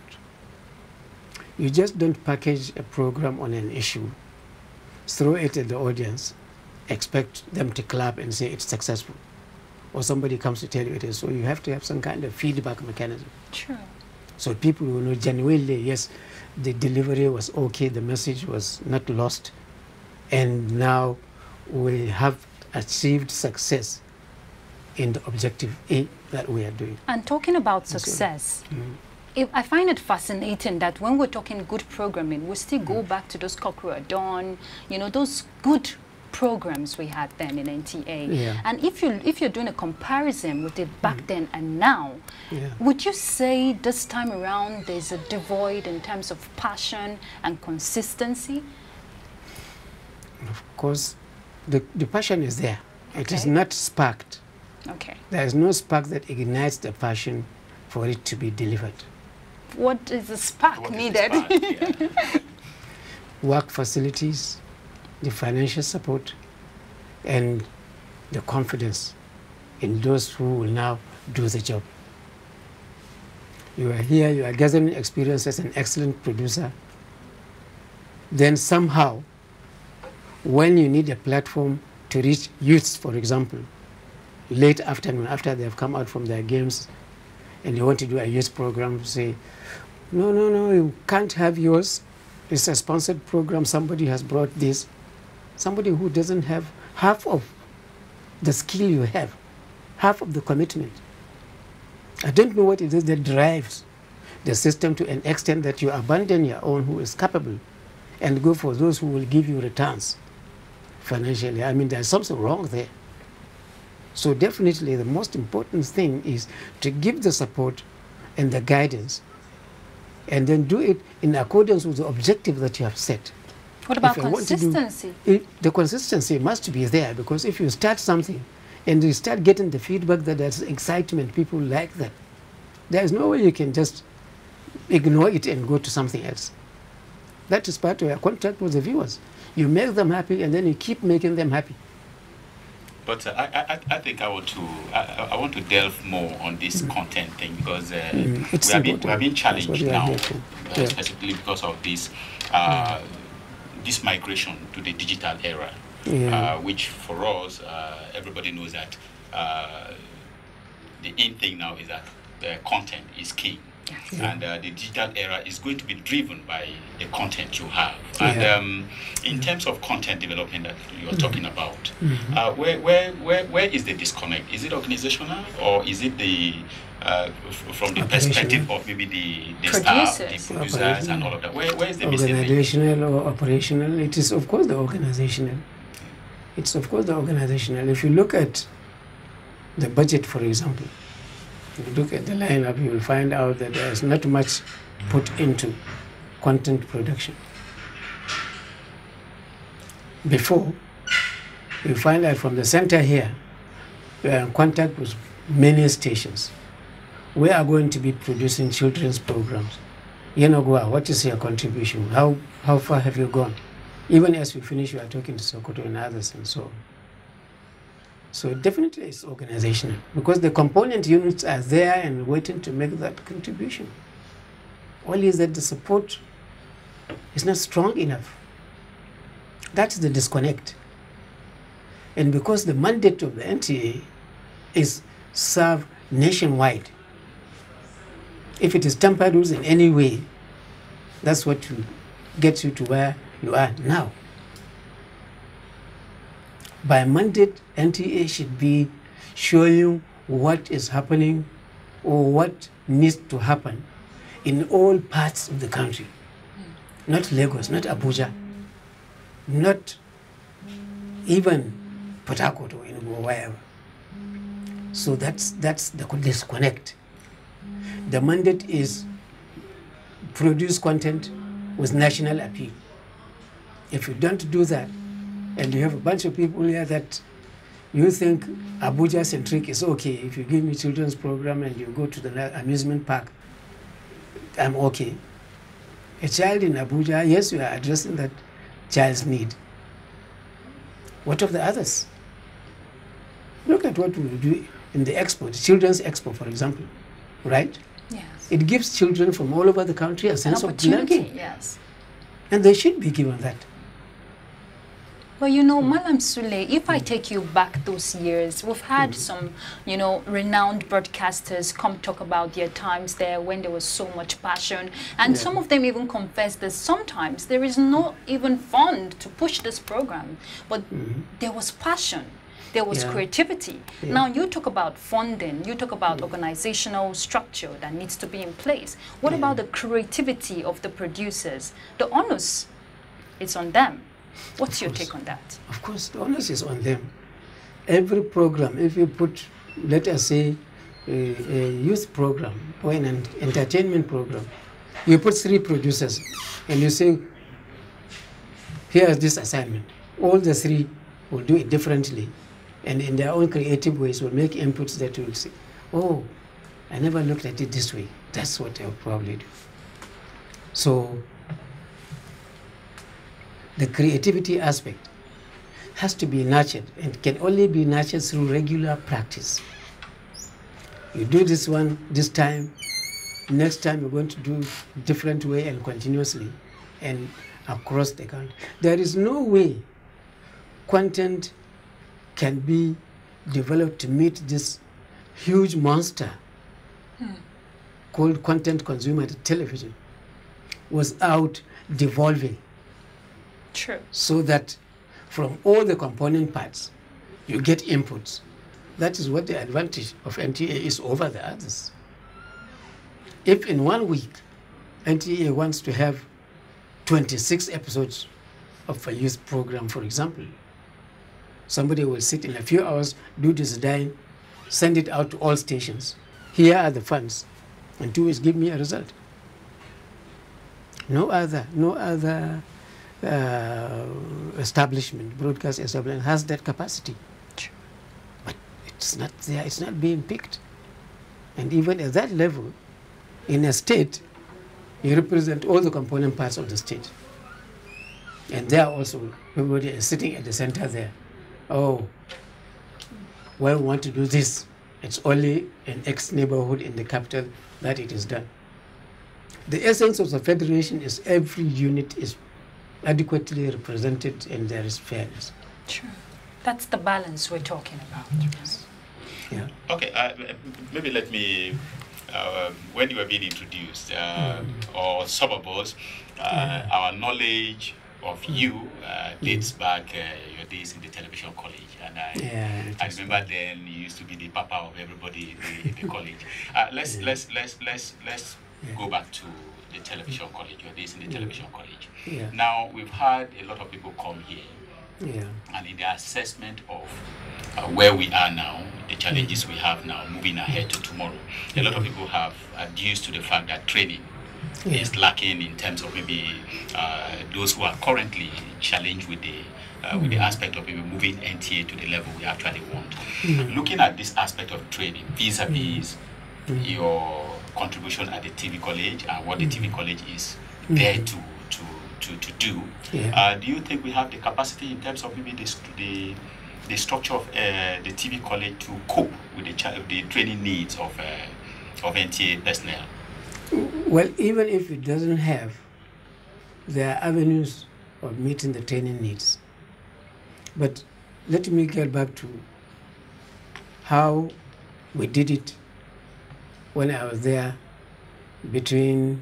You just don't package a program on an issue, throw it at the audience, expect them to clap and say it's successful. Or somebody comes to tell you it is. So you have to have some kind of feedback mechanism. True. So people will know genuinely, yes, the delivery was okay, the message was not lost, and now we have achieved success in the objective A that we are doing. And talking about success, I find it fascinating that when we're talking good programming, we still go back to those Cockroach at Dawn, you know, those good programs we had then in NTA. Yeah. And if you're doing a comparison with it back then and now, would you say this time around there's a devoid in terms of passion and consistency? Of course, the passion is there. It is not sparked. Okay. There is no spark that ignites the passion for it to be delivered. What is the spark needed? Work facilities, the financial support, and the confidence in those who will now do the job. You are here, you are gathering experience as an excellent producer. Then somehow, when you need a platform to reach youths, for example, late afternoon after they have come out from their games and you want to do a youth program, say, no, you can't have yours. It's a sponsored program, somebody has brought this. Somebody who doesn't have half of the skill you have, half of the commitment. I don't know what it is that drives the system to an extent that you abandon your own who is capable and go for those who will give you returns financially. I mean, there's something wrong there. So definitely the most important thing is to give the support and the guidance and then do it in accordance with the objective that you have set. What about consistency? The consistency must be there, because if you start something and you start getting the feedback that there's excitement, people like that, there is no way you can just ignore it and go to something else. That is part of your contract with the viewers. You make them happy and then you keep making them happy. But I think I want to delve more on this content thing, because we have been challenged now, specifically because of this this migration to the digital era, which for us, everybody knows that the in thing now is that the content is king. And the digital era is going to be driven by the content you have. And in terms of content development that you're talking about, where is the disconnect? Is it organizational, or is it the from the perspective of maybe the staff, the producers, and all of that? Where is the mistake? Organizational or operational? It is, of course, the organizational. It's, of course, the organizational. If you look at the budget, for example, if you look at the lineup, you will find out that there is not much put into content production. Before, you find out from the center here, we are in contact with many stations. We are going to be producing children's programs. Yenogwa, what is your contribution? How far have you gone? Even as we finish, we are talking to Sokoto and others and so on. So definitely it's organizational, because the component units are there and waiting to make that contribution. Only is that the support is not strong enough. That's the disconnect. And because the mandate of the NTA is serve nationwide, if it is tampered with in any way, that's what gets you to where you are now. By mandate, NTA should be showing what is happening or what needs to happen in all parts of the country. Not Lagos, not Abuja, not even Port Harcourt or wherever. So that's the disconnect. The mandate is produce content with national appeal. If you don't do that, and you have a bunch of people here that you think Abuja centric is okay, if you give me children's program and you go to the amusement park, I'm okay. A child in Abuja, yes, we are addressing that child's need. What of the others? Look at what we do in the expo, the Children's Expo, for example, right? Yes. It gives children from all over the country a sense of belonging. Yes. And they should be given that. Well, you know, Malam Sule, if I take you back those years, we've had some, you know, renowned broadcasters come talk about their times there when there was so much passion. And some of them even confess that sometimes there is no even fund to push this program. But there was passion. There was creativity. Now, you talk about funding. You talk about organizational structure that needs to be in place. What about the creativity of the producers? The onus is on them. What's your take on that? Of course, the onus is on them. Every program, if you put, let us say, a youth program or an entertainment program, you put 3 producers and you say, here's this assignment. All the 3 will do it differently, and in their own creative ways will make inputs that will say, oh, I never looked at it this way. That's what they'll probably do. So the creativity aspect has to be nurtured, and can only be nurtured through regular practice. You do this one this time, next time you're going to do different way and continuously and across the country. There is no way content can be developed to meet this huge monster called content consumer television without devolving. True. So that from all the component parts, you get inputs. That is what the advantage of NTA is over the others. If in 1 week, NTA wants to have 26 episodes of a youth program, for example, somebody will sit in a few hours, do this design, send it out to all stations. Here are the funds. In 2 weeks, give me a result. No other establishment, broadcast establishment, has that capacity. But it's not there, it's not being picked. And even at that level, in a state, you represent all the component parts of the state. And there also, everybody is sitting at the center there. Oh, well, we want to do this. It's only an X neighborhood in the capital that it is done. The essence of the federation is every unit is adequately represented and there is fairness. Sure. That's the balance we're talking about. Yes. Yeah. Okay, maybe let me when you were being introduced, or some of us, our knowledge of you dates back your days in the television college, and I remember then you used to be the papa of everybody in the college. Let's go back to the television college, your days in the television college. Now we've had a lot of people come here, and in the assessment of where we are now, the challenges we have now, moving ahead to tomorrow, a lot of people have adduced to the fact that training is lacking in terms of maybe those who are currently challenged with the aspect of maybe moving NTA to the level we actually want. Looking at this aspect of training vis-a-vis your contribution at the TV college and what the TV college is there to do, do you think we have the capacity in terms of maybe the structure of the TV college to cope with the training needs of NTA personnel? Well, even if it doesn't have, there are avenues of meeting the training needs. But let me get back to how we did it when I was there between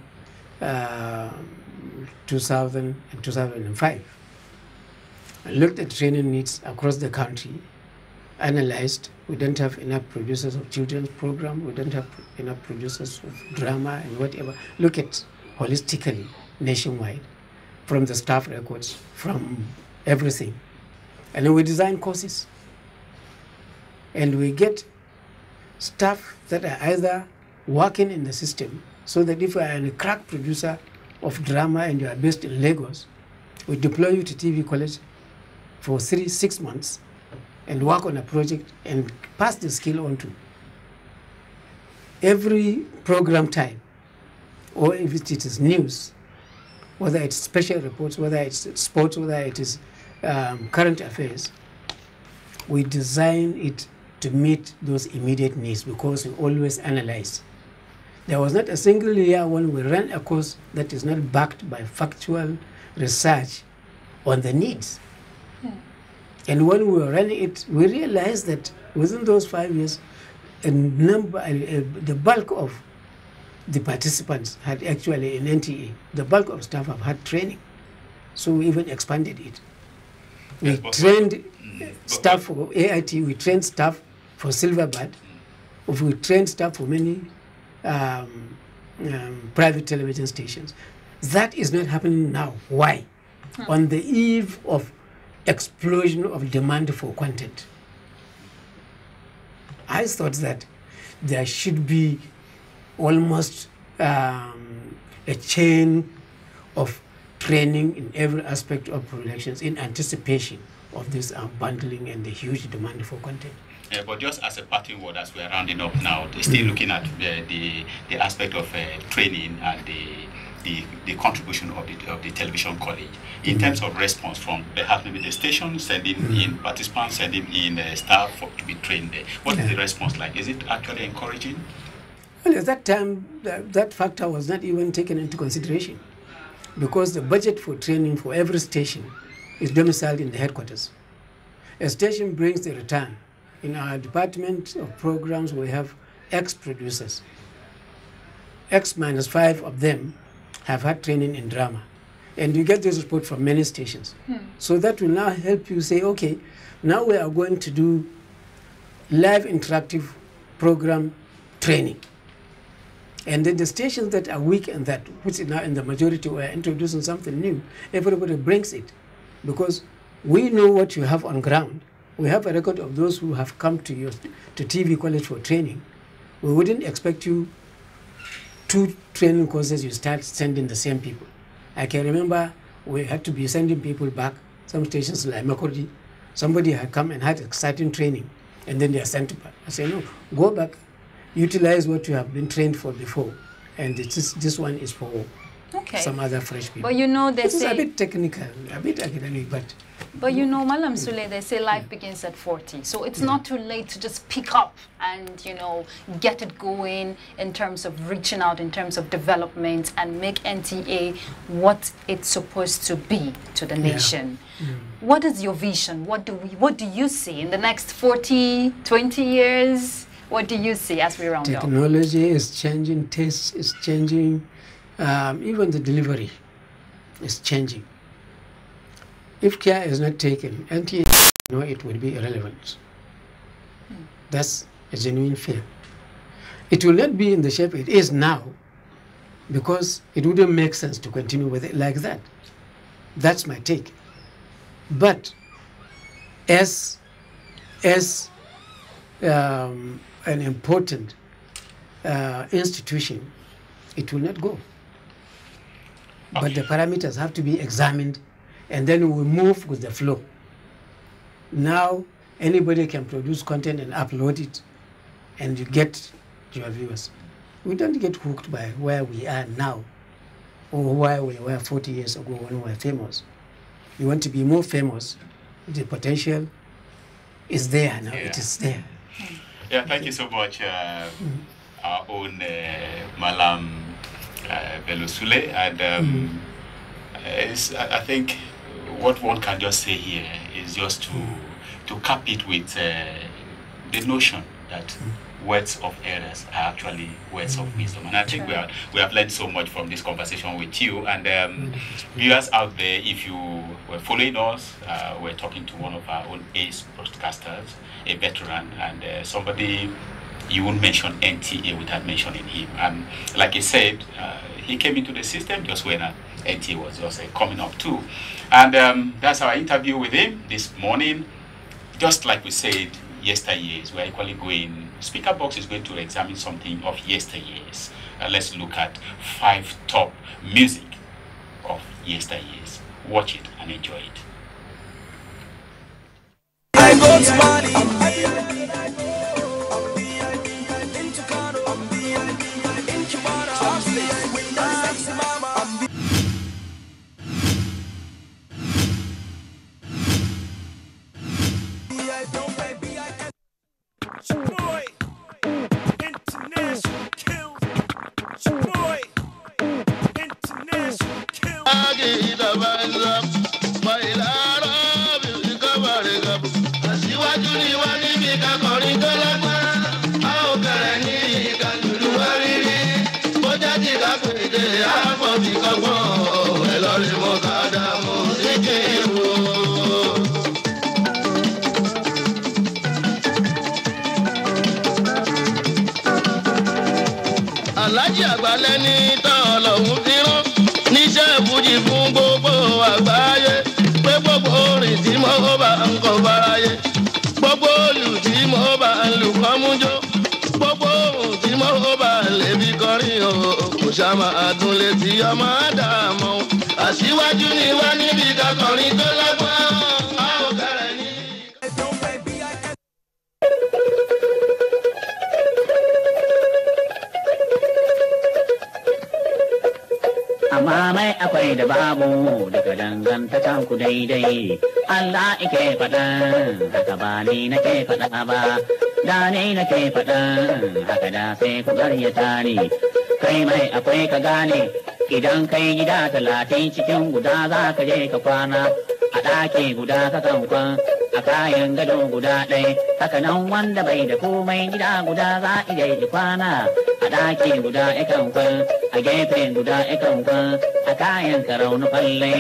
2000 and 2005. I looked at training needs across the country, analyzed. We don't have enough producers of children's program. We don't have enough producers of drama and whatever. Look at holistically, nationwide, from the staff records, from everything. And then we design courses. And we get staff that are either working in the system, so that if you are a crack producer of drama and you are based in Lagos, we deploy you to TV college for 6 months and work on a project and pass the skill on to every program time, or if it is news, whether it's special reports, whether it's sports, whether it is current affairs, we design it to meet those immediate needs because we always analyze. There was not a single year when we ran a course that is not backed by factual research on the needs. And when we were running it, we realized that within those 5 years, the bulk of the participants had actually an NTA. The bulk of staff have had training. So we even expanded it. We trained staff for AIT, we trained staff for Silverbird, we trained staff for many private television stations. That is not happening now. Why? On the eve of explosion of demand for content. I thought that there should be almost a chain of training in every aspect of productions in anticipation of this bundling and the huge demand for content. But just as a parting word, as we are rounding up now, still looking at the aspect of training and the contribution of the television college in terms of response from perhaps maybe the station sending in participants, sending in staff to be trained there. What is the response like? Is it actually encouraging? Well, at that time, that factor was not even taken into consideration because the budget for training for every station is domiciled in the headquarters. A station brings the return. In our department of programs, we have X producers. X minus 5 of them have had training in drama. And you get this report from many stations. So that will now help you say, okay, now we are going to do live interactive program training. And then the stations that are weak in that, which is now in the majority, we are introducing something new, everybody brings it. Because we know what you have on ground. We have a record of those who have come to TV college for training. We wouldn't expect you 2 training courses, you start sending the same people. I can remember we had to be sending people back, some stations like Makurdi. Somebody had come and had exciting training, and then they are sent back. I say, no, go back, utilize what you have been trained for before, and this one is for some other fresh people. But you know, they say... It's a bit technical, a bit academic, but... But you know, Malam Sule, they say life begins at 40. So it's not too late to just pick up and, you know, get it going in terms of reaching out, in terms of development, and make NTA what it's supposed to be to the nation. What is your vision? What do you see in the next 40, 20 years? What do you see as we round up? Technology is changing, taste is changing, even the delivery is changing. If care is not taken, NTA, it will be irrelevant. That's a genuine fear. It will not be in the shape it is now, because it wouldn't make sense to continue with it like that. That's my take. But as an important institution, it will not go. Okay. But the parameters have to be examined, and then we move with the flow. Now, anybody can produce content and upload it, and you get your viewers. We don't get hooked by where we are now, or where we were 40 years ago when we were famous. We want to be more famous. The potential is there now. Yeah. It is there. Yeah, thank you so much, our own Malam Belusule. And I think what one can just say here is just to cap it with the notion that words of errors are actually words of wisdom. And I think we have learned so much from this conversation with you. And viewers out there, if you were following us, we're talking to one of our own ace broadcasters, a veteran, and somebody you wouldn't mention NTA without mentioning him. And like he said, he came into the system just when NTA was just coming up too. And that's our interview with him this morning. Just like we said, yesteryears, we're equally going, Speaker Box is going to examine something of yesteryears. Let's look at 5 top music of yesteryears. Watch it and enjoy it. I go to Mali. Alájí àgbálẹ̀ ní tọ́lọ̀hún fi rán níṣẹ́ fújì fún gbogbo àgbáyé pé gbogbo orin tí mo bá ń kọ báráyé gbogbo olù tí mo bá ń lù kọ́ mú jó gbogbo ohun tí mo bá lè fi kọrin o kò ṣàmà àdùn létí ọmọ àdàmọ́ àṣìwájú ni wá níbi kakọrin tó lágbọ́n a ò kẹrẹ ní. Amma mai akwai da babu daga dangantakan ku daidai Allah ike faɗa haka ba ni nake faɗa ba da ni nake faɗa haka da sai ku garyata ni kai mai akwai ka gane idan kai gida 30 cikin guda za ka je ka kwana a ɗaki guda ka kan kwan a kayan gado guda ɗaya haka nan wanda bai da komai gida guda za a iya kwana a ɗaki guda ikan kwan a gefe guda ikan kwan a kayan karau na falle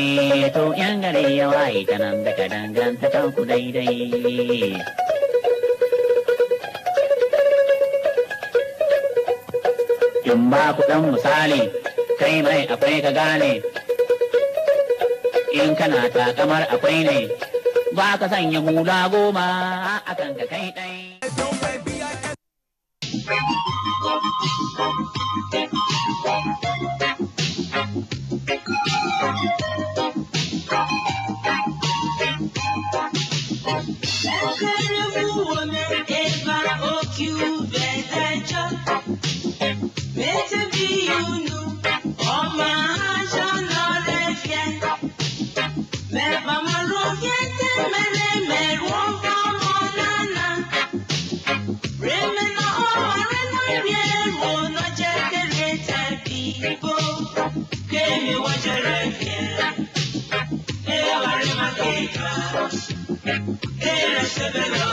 to yan gare ya waye ta nan daga dangantakan ku daidai. In ba ku ɗan misali kai mai akwai ka gane in kana takamar akwai ne ba ka sanya hula 10 a kan ka kai ɗai. Era se ve la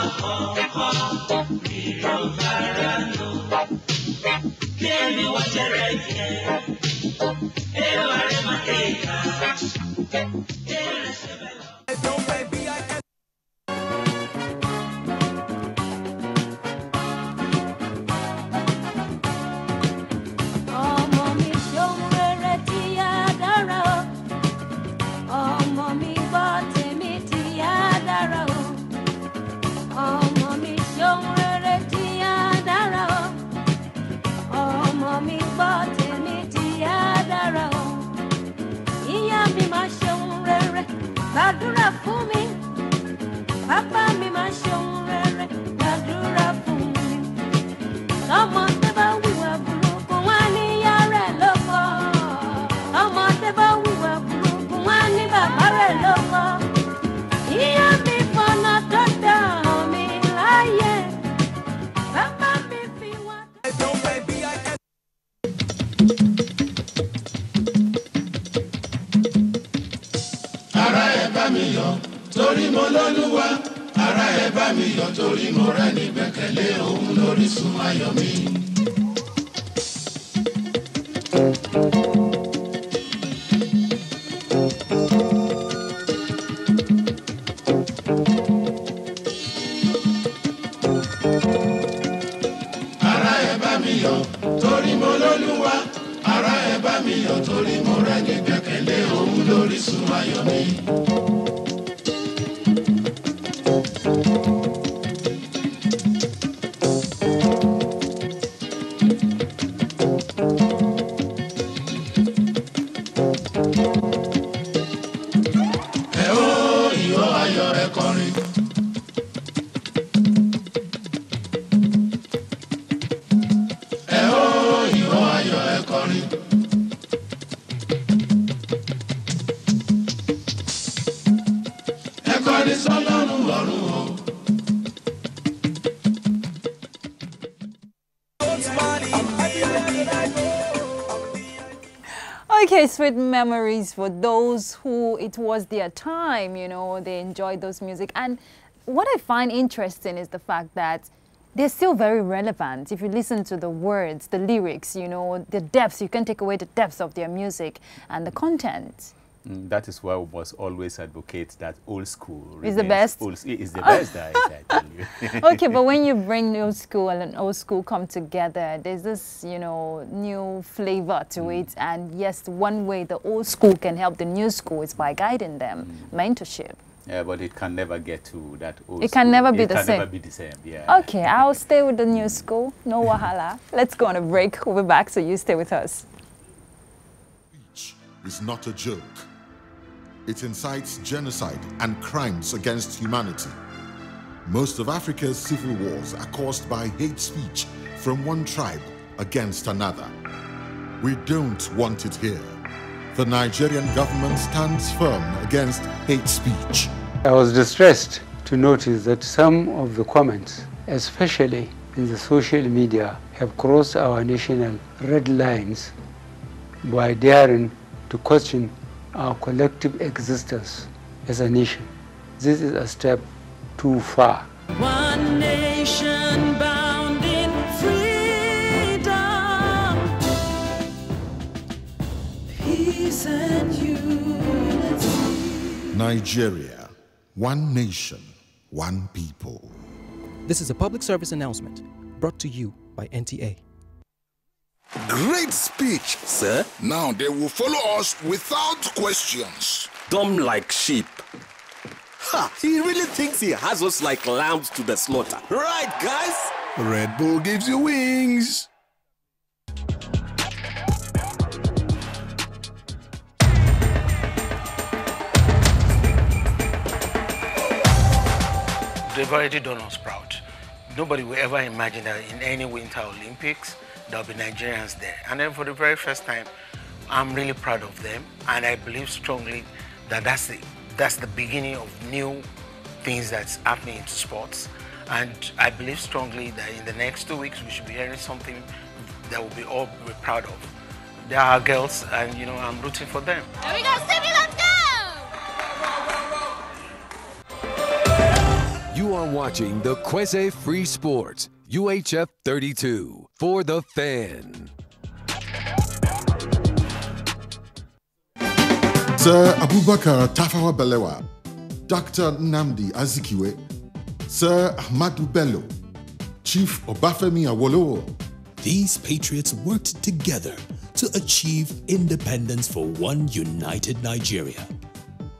Gbàdúrà fún mi, bàbá mi máa ṣohun rere. Gbàdúrà fún mi, ọmọdé bá wíwà burúkú wá ní ìyá rẹ̀ lóko. Ọmọdé bá wíwà burúkú wá ní bàbá rẹ̀ lóko. Ìyá mi fọ̀nà tó dá mi láyé, bàbá mi fi wá. Ara ẹ bá mi yọ̀ torí mo lọ́lúwa. Ara ẹ bá mi yọ̀ torí mo rẹ́ni gbẹ́kẹ̀lé òun lórísun ayọ̀ mi. Ara ẹ bá mi yọ̀ torí mo lọ́lúwa. Ara ẹ bá mi yọ̀ torí mo rẹ́ni gbẹ́kẹ̀lé òun lórísun ayọ̀ mi. Okay, sweet memories for those who it was their time, you know, they enjoyed those music. And what I find interesting is the fact that they're still very relevant. If you listen to the words, the lyrics, you know, the depths, you can take away the depths of their music and the content. That is why we must always advocate that old school is the best. Is the best, I tell you. Okay, but when you bring new school and old school come together, there's this, you know, new flavor to it. And yes, one way the old school can help the new school is by guiding them, mentorship. Yeah, but it can never get to that old It can school. never be the same. It can never be the same, yeah. Okay, I'll stay with the new school. No wahala. Let's go on a break. We'll be back, so you stay with us. It's not a joke. It incites genocide and crimes against humanity. Most of Africa's civil wars are caused by hate speech from one tribe against another. We don't want it here. The Nigerian government stands firm against hate speech. I was distressed to notice that some of the comments, especially in the social media, have crossed our national red lines by daring to question our collective existence as a nation. This is a step too far. One nation bound in freedom, peace and unity. Nigeria, one nation, one people. This is a public service announcement brought to you by NTA. Great speech, sir. Now they will follow us without questions. Dumb like sheep. Ha! He really thinks he has us like lambs to the slaughter. Right, guys? Red Bull gives you wings. They've already done us proud. Nobody will ever imagine that in any Winter Olympics, there'll be Nigerians there. And then for the very first time, I'm really proud of them. And I believe strongly that that's the beginning of new things that's happening in sports. And I believe strongly that in the next 2 weeks, we should be hearing something that we'll be all be proud of. They are our girls, and you know, I'm rooting for them. Here we go, Stevie, let's go! You are watching the Kwese Free Sports, UHF 32, for the fan. Sir Abubakar Tafawa Balewa, Dr. Nnamdi Azikiwe, Sir Ahmadu Bello, Chief Obafemi Awolowo. These patriots worked together to achieve independence for one united Nigeria.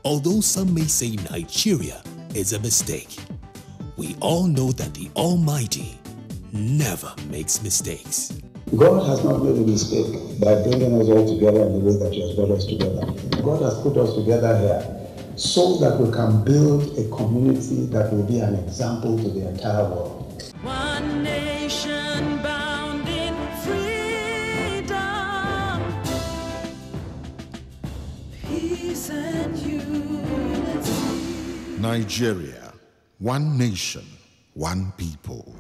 Although some may say Nigeria is a mistake, we all know that the Almighty never makes mistakes. God has not made a mistake by bringing us all together in the way that He has brought us together. God has put us together here so that we can build a community that will be an example to the entire world. One nation bound in freedom, peace and unity. Nigeria, one nation, one people.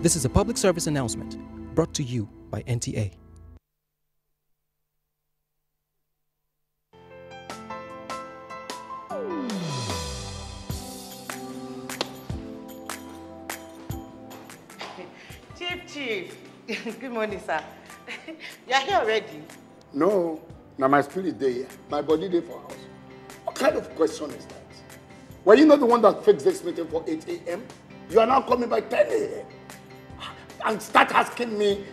This is a public service announcement brought to you by NTA. Chief. Good morning, sir. You are here already? No, now my spirit day, my body day for house. What kind of question is that? Were you not the one that fixed this meeting for 8 a.m.? You are now coming by 10 a.m. and start asking me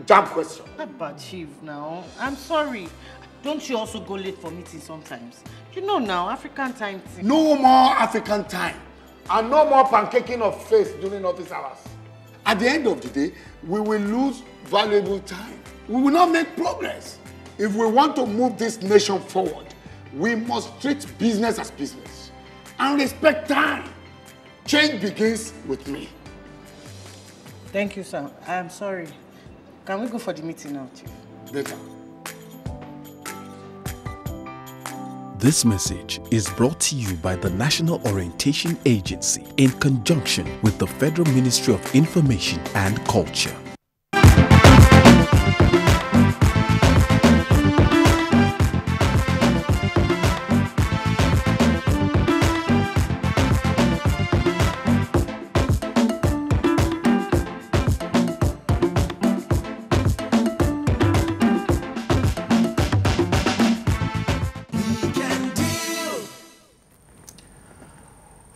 jab questions. But Chief, now, I'm sorry. Don't you also go late for meetings sometimes? You know now, African time. No more African time. And no more pancaking of face during office hours. At the end of the day, we will lose valuable time. We will not make progress. If we want to move this nation forward, we must treat business as business and respect time. Change begins with me. Thank you, sir. I am sorry. Can we go for the meeting now, Chief? Later. This message is brought to you by the National Orientation Agency in conjunction with the Federal Ministry of Information and Culture.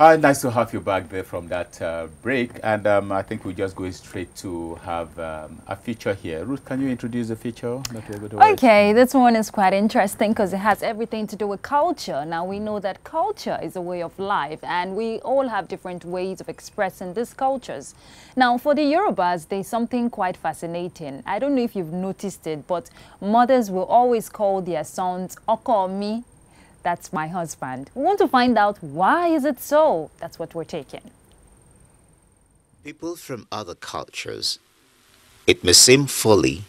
Nice to have you back there from that break, and I think we're just going straight to have a feature here. Ruth, can you introduce the feature that we're going to watch? Okay, this one is quite interesting because it has everything to do with culture. Now, we know that culture is a way of life, and we all have different ways of expressing these cultures. Now, for the Yorubas, there's something quite fascinating. I don't know if you've noticed it, but mothers will always call their sons Okomi. That's my husband. We want to find out why is it so. That's what we're taking. People from other cultures, it may seem folly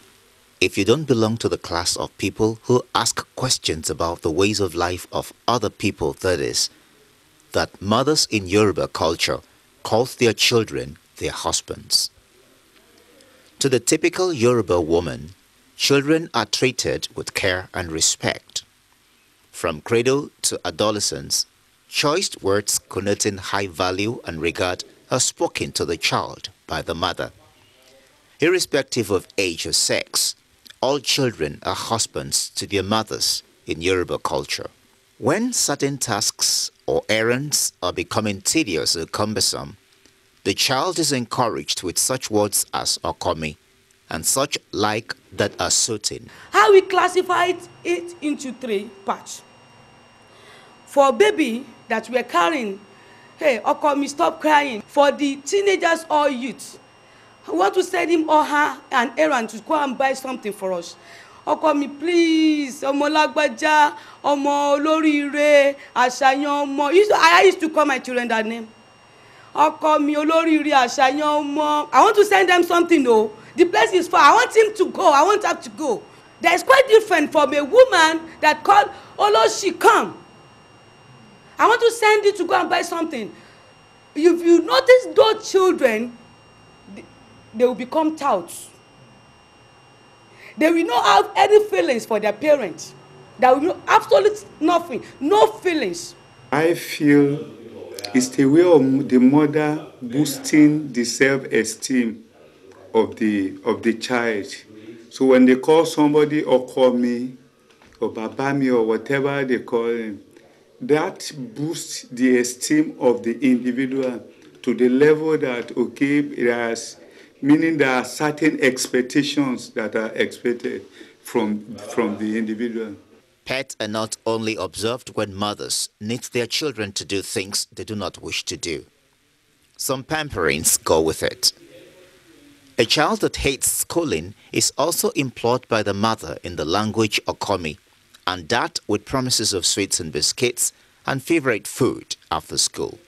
if you don't belong to the class of people who ask questions about the ways of life of other people, that is, that mothers in Yoruba culture call their children their husbands. To the typical Yoruba woman, children are treated with care and respect. From cradle to adolescence, choice words connoting high value and regard are spoken to the child by the mother. Irrespective of age or sex, all children are husbands to their mothers in Yoruba culture. When certain tasks or errands are becoming tedious or cumbersome, the child is encouraged with such words as okomi and such like that are suiting. How we classified it into 3 parts. For baby that we are carrying, hey, okomi, stop crying. For the teenagers or youth, we want to send him or her an errand to go and buy something for us. Okomi, please, ọmọ lágbájá, ọmọ olóríire, àṣàyàn ọmọ. I used to call my children that name. Okomi, olóríire, àṣàyàn ọmọ. I want to send them something though. The place is far. I want him to go. I want her to go. That is quite different from a woman that called Oloshi, come. I want to send you to go and buy something. If you notice those children, they will become touts. They will not have any feelings for their parents. There will be absolutely nothing, no feelings. I feel it's the way of the mother boosting the self-esteem of the child. So when they call somebody or call me, or babami or whatever they call him, that boosts the esteem of the individual to the level that, okay, meaning there are certain expectations that are expected from the individual. Pets are not only observed when mothers need their children to do things they do not wish to do. Some pamperings go with it. A child that hates schooling is also implored by the mother in the language Okomi, and that with promises of sweets and biscuits and favorite food after school.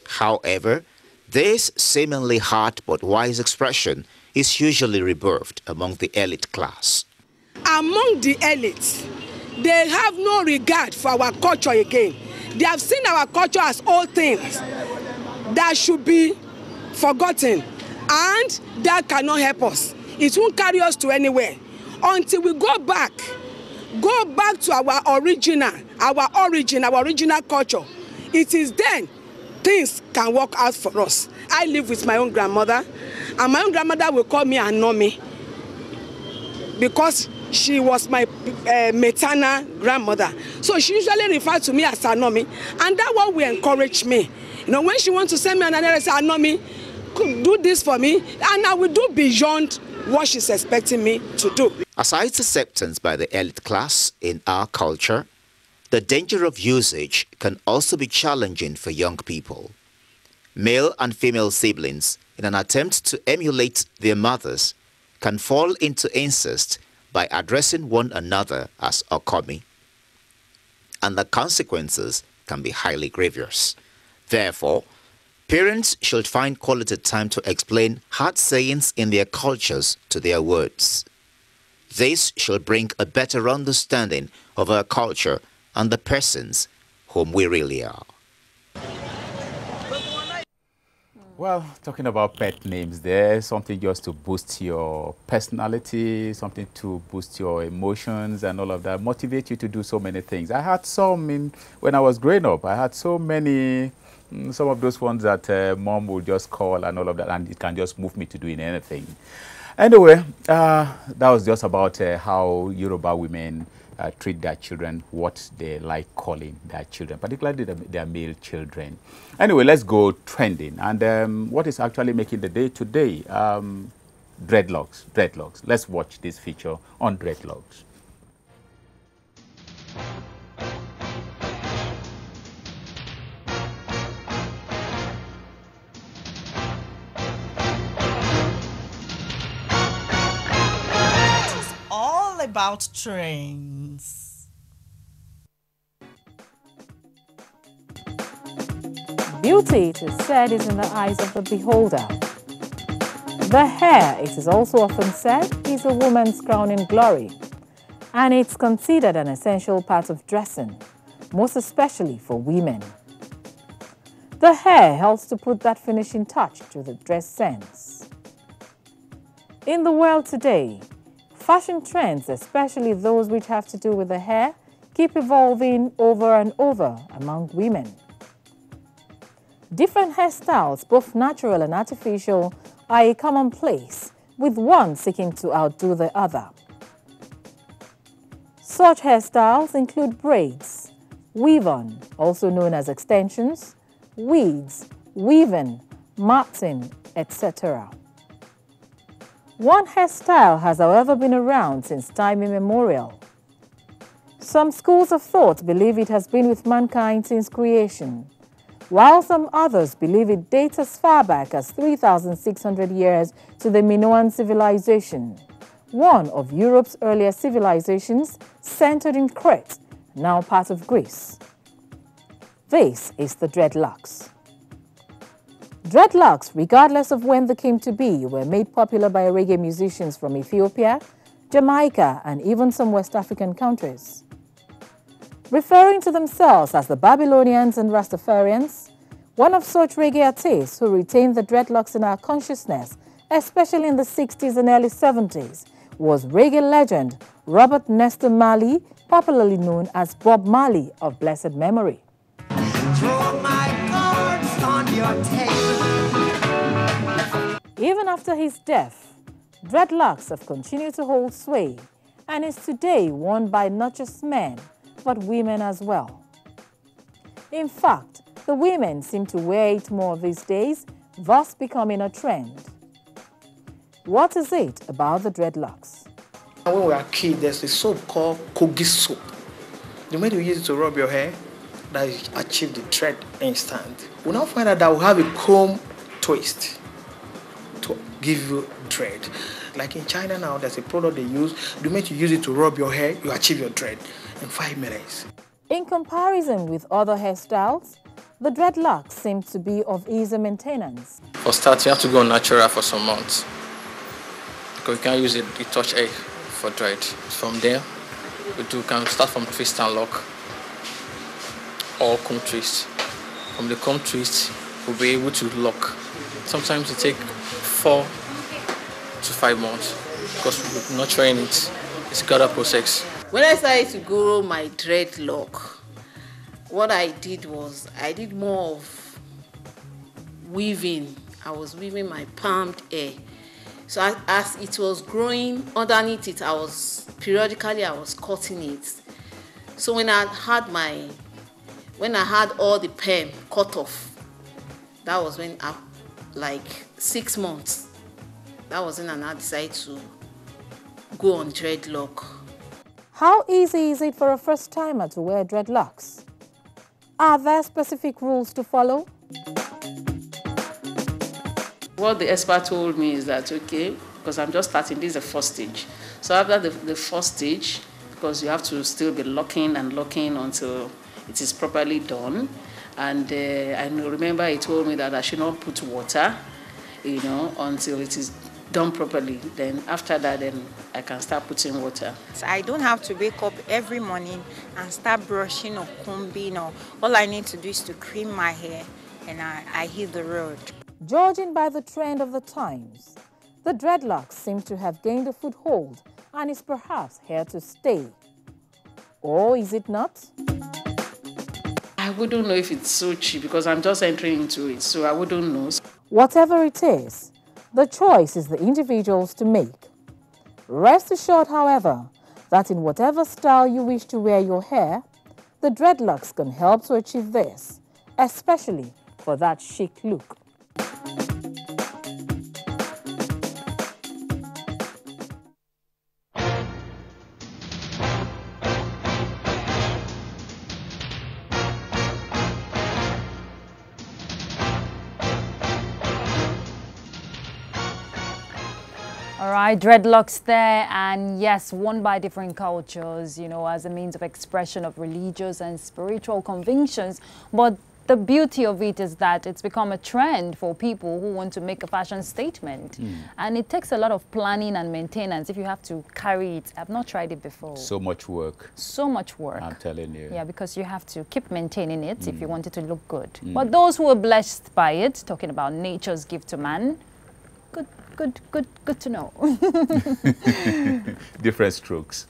However, this seemingly hard but wise expression is usually rebuffed among the elite class. Among the elites, they have no regard for our culture again. They have seen our culture as old things that should be forgotten, and that cannot help us. It won't carry us to anywhere until we go back to our origin, our original culture. It is then things can work out for us. I live with my own grandmother, and my own grandmother will call me Anomi because she was my maternal grandmother. So she usually refers to me as Anomi, and that one will encourage me. You know, when she wants to send me another, I say, Anomi, do this for me, and I will do beyond what she's expecting me to do. Aside acceptance by the elite class in our culture, the danger of usage can also be challenging for young people. Male and female siblings, in an attempt to emulate their mothers, can fall into incest by addressing one another as Okomi, and the consequences can be highly grievous. Therefore, parents should find quality time to explain hard sayings in their cultures to their words. This should bring a better understanding of our culture and the persons whom we really are. Well, talking about pet names there, something just to boost your personality, something to boost your emotions and all of that, motivate you to do so many things. I had some when I was growing up. I had so many, some of those ones that mom would just call and all of that, and it can just move me to doing anything. Anyway, that was just about how Yoruba women treat their children, what they like calling their children, particularly their male children. Anyway, let's go trending. And what is actually making the day today? Dreadlocks. Let's watch this feature on Dreadlocks. About trends. Beauty, it is said, is in the eyes of the beholder. The hair, it is also often said, is a woman's crowning glory, and it's considered an essential part of dressing, most especially for women. The hair helps to put that finishing touch to the dress sense. In the world today, fashion trends, especially those which have to do with the hair, keep evolving over and over among women. Different hairstyles, both natural and artificial, are a commonplace, with one seeking to outdo the other. Such hairstyles include braids, weave-on, also known as extensions, weeds, weave-in, matting, etc. One hairstyle has, however, been around since time immemorial. Some schools of thought believe it has been with mankind since creation, while some others believe it dates as far back as 3,600 years to the Minoan civilization, one of Europe's earlier civilizations centered in Crete, now part of Greece. This is the dreadlocks. Dreadlocks, regardless of when they came to be, were made popular by reggae musicians from Ethiopia, Jamaica, and even some West African countries. Referring to themselves as the Babylonians and Rastafarians, one of such reggae artists who retained the dreadlocks in our consciousness, especially in the 60s and early 70s, was reggae legend Robert Nesta Marley, popularly known as Bob Marley of blessed memory. Throw my cards on your table. Even after his death, dreadlocks have continued to hold sway and is today worn by not just men, but women as well. In fact, the women seem to wear it more these days, thus becoming a trend. What is it about the dreadlocks? When we were kids, there's a soap called Kogi soap. The way you use it to rub your hair, that you achieve the dread instant. We now find out that we have a comb twist to give you dread. Like in China now, there's a product they use. The moment you use it to rub your hair, you achieve your dread in 5 minutes. In comparison with other hairstyles, the dreadlocks seem to be of easy maintenance. For start, you have to go natural for some months. Because you can't use it, you touch hair for dread. From there, we can start from twist and lock or comb twist. From the comb twist, we'll be able to lock. Sometimes it takes 4 to 5 months because we're nurturing it. It's got a process. When I started to grow my dreadlock, what I did was I did more of weaving. I was weaving my palmed hair. So as it was growing underneath it, I was cutting it. So when I had all the perm cut off, that was when like 6 months. That was when I decided to go on dreadlock. How easy is it for a first-timer to wear dreadlocks? Are there specific rules to follow? What the expert told me is that, okay, because I'm just starting, this is the first stage. So after the first stage, because you have to still be locking and locking until it is properly done. And I remember he told me that I should not put water, until it is done properly. Then after that, then I can start putting water. So I don't have to wake up every morning and start brushing or combing. Or all I need to do is to cream my hair and I hit the road. Judging by the trend of the times, the dreadlocks seem to have gained a foothold and is perhaps here to stay. Or is it not? I wouldn't know if it's so cheap because I'm just entering into it, so I wouldn't know. Whatever it is, the choice is the individual's to make. Rest assured, however, that in whatever style you wish to wear your hair, the dreadlocks can help to achieve this, especially for that chic look. All right, dreadlocks there, and yes, worn by different cultures, as a means of expression of religious and spiritual convictions. But the beauty of it is that it's become a trend for people who want to make a fashion statement. And it takes a lot of planning and maintenance if you have to carry it. I've not tried it before. So much work. So much work. I'm telling you. Yeah, because you have to keep maintaining it if you want it to look good. But those who are blessed by it, talking about nature's gift to man, good to know. Different strokes.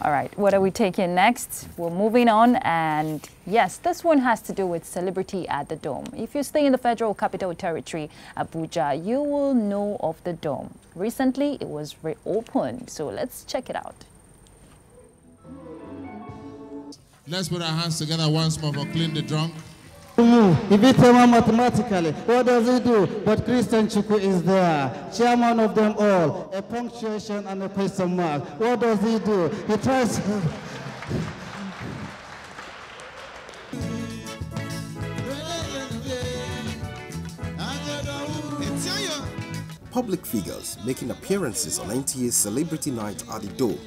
All right, what are we taking next? We're moving on, and yes, this one has to do with celebrity at the Dome. If you stay in the Federal Capital Territory, Abuja, you will know of the Dome. Recently, it was reopened, so let's check it out. Let's put our hands together once more for Clean the Drunk. If it mathematically, what does he do? But Christian Chuku is there, chairman of them all, a punctuation and a question mark. What does he do? He tries. Public figures making appearances on NTA's Celebrity Night at the Dome,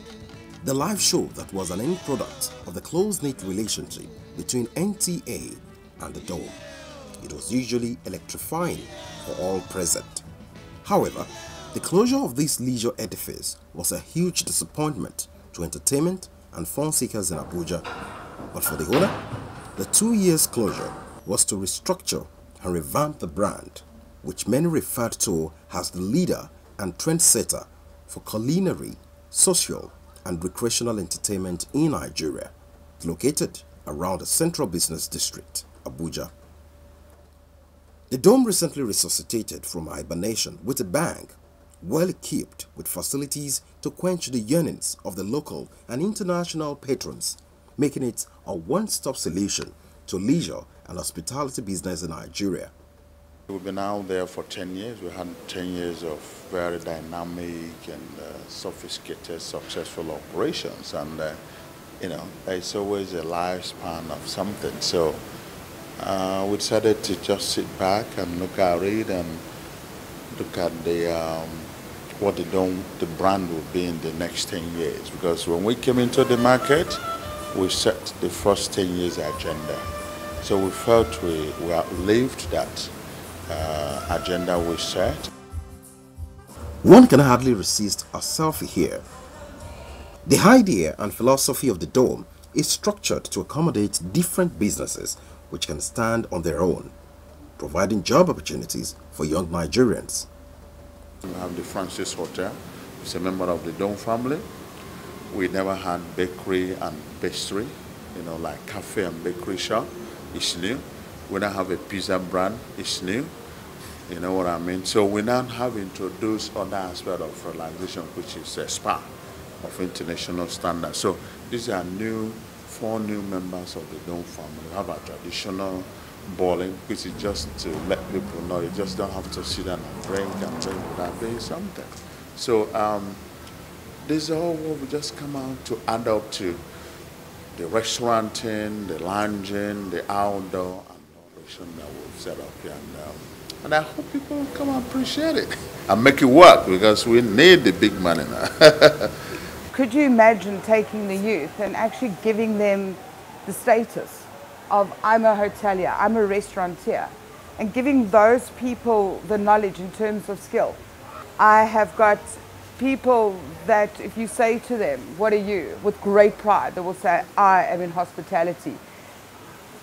the live show that was an end product of the close-knit relationship between NTA and the Dome. It was usually electrifying for all present. However, the closure of this leisure edifice was a huge disappointment to entertainment and fun seekers in Abuja. But for the owner, the 2 years closure was to restructure and revamp the brand, which many referred to as the leader and trendsetter for culinary, social, and recreational entertainment in Nigeria, located around the Central Business District, Abuja. The Dome recently resuscitated from hibernation with a bang well equipped with facilities to quench the yearnings of the local and international patrons, making it a one-stop solution to leisure and hospitality business in Nigeria. We've been out there for 10 years. We had 10 years of very dynamic and sophisticated, successful operations. And, you know, it's always a lifespan of something. So we decided to just sit back and look at it and look at the what the brand will be in the next 10 years. Because when we came into the market, we set the first 10 years agenda. So we felt we outlived that agenda we set. One can hardly resist a selfie here. The idea and philosophy of the Dome is structured to accommodate different businesses which can stand on their own, providing job opportunities for young Nigerians. We have the Francis Hotel. It's a member of the Dome family. We never had bakery and pastry, you know, like cafe and bakery shop. It's new. We now have a pizza brand. It's new. You know what I mean? So we now have introduced other aspect of relaxation, which is a spa of international standards. So these are 4 new members of the Dome family. We have a traditional bowling, which is just to let people know you just don't have to sit down and drink without doing something. So this is all what we just come out to add up to the restauranting, the lounging, the outdoor, and the operation that we've set up here. And I hope people will come and appreciate it and make it work, because we need the big money now. Could you imagine taking the youth and actually giving them the status of I'm a hotelier, I'm a restaurateur, and giving those people the knowledge in terms of skill? I have got people that if you say to them, what are you? With great pride, they will say, I am in hospitality.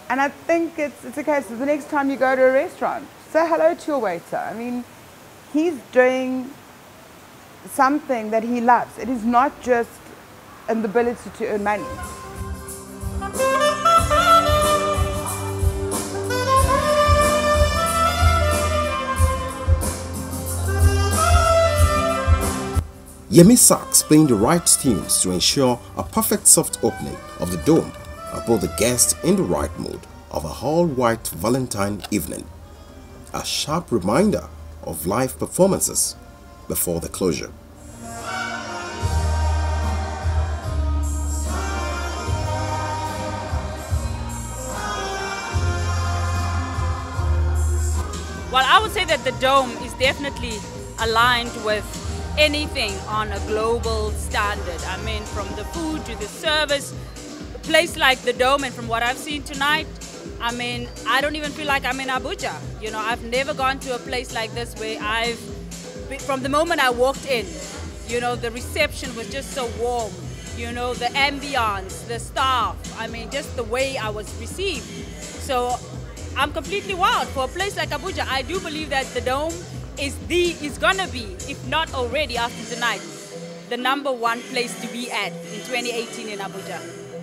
And I think it's a case of the next time you go to a restaurant, say hello to your waiter. I mean, he's doing something that he loves. It is not just an ability to earn money. Yemi Sachs playing the right tunes to ensure a perfect soft opening of the Dome and put the guests in the right mood of a all-white Valentine evening. A sharp reminder of live performances before the closure. Well, I would say that the Dome is definitely aligned with anything on a global standard. I mean, from the food to the service, a place like the Dome, and from what I've seen tonight, I mean, I don't even feel like I'm in Abuja. You know, I've never gone to a place like this where from the moment I walked in, you know, the reception was just so warm. You know, the ambience, the staff, I mean, just the way I was received. So I'm completely wild. For a place like Abuja, I do believe that the Dome is gonna be, if not already after tonight, the #1 place to be at in 2018 in Abuja.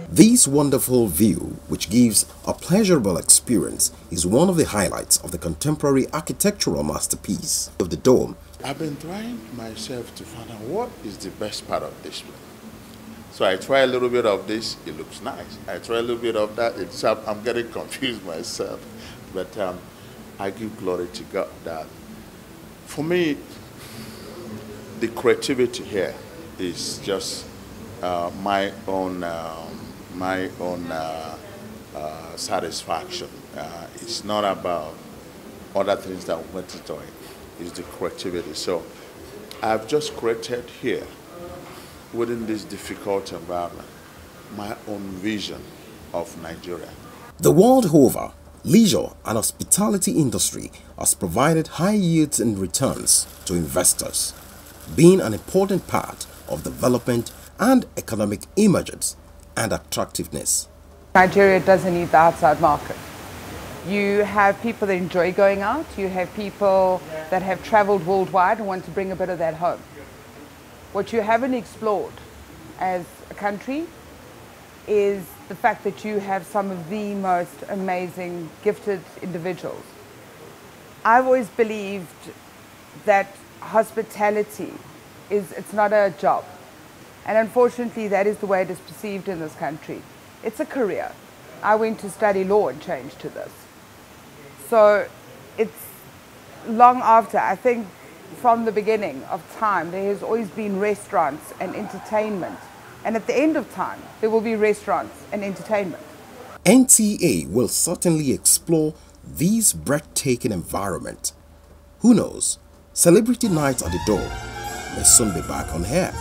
This wonderful view, which gives a pleasurable experience, is one of the highlights of the contemporary architectural masterpiece of the Dome. I've been trying myself to find out what is the best part of this place. So I try a little bit of this, it looks nice. I try a little bit of that, I'm getting confused myself. But I give glory to God that, for me, the creativity here is just my own satisfaction. It's not about other things that went into it. It's the creativity. So I've just created here, within this difficult environment, my own vision of Nigeria. The world over, leisure and hospitality industry has provided high yields and returns to investors, being an important part of development and economic emergence and attractiveness. Nigeria doesn't need the outside market. You have people that enjoy going out. You have people that have traveled worldwide and want to bring a bit of that home. What you haven't explored as a country is the fact that you have some of the most amazing, gifted individuals. I've always believed that hospitality it's not a job. And unfortunately, that is the way it is perceived in this country. It's a career. I went to study law and changed to this. So it's long after, I think from the beginning of time, there has always been restaurants and entertainment. And at the end of time, there will be restaurants and entertainment. NTA will certainly explore this breathtaking environment. Who knows? Celebrity Night at the Door may soon be back on air.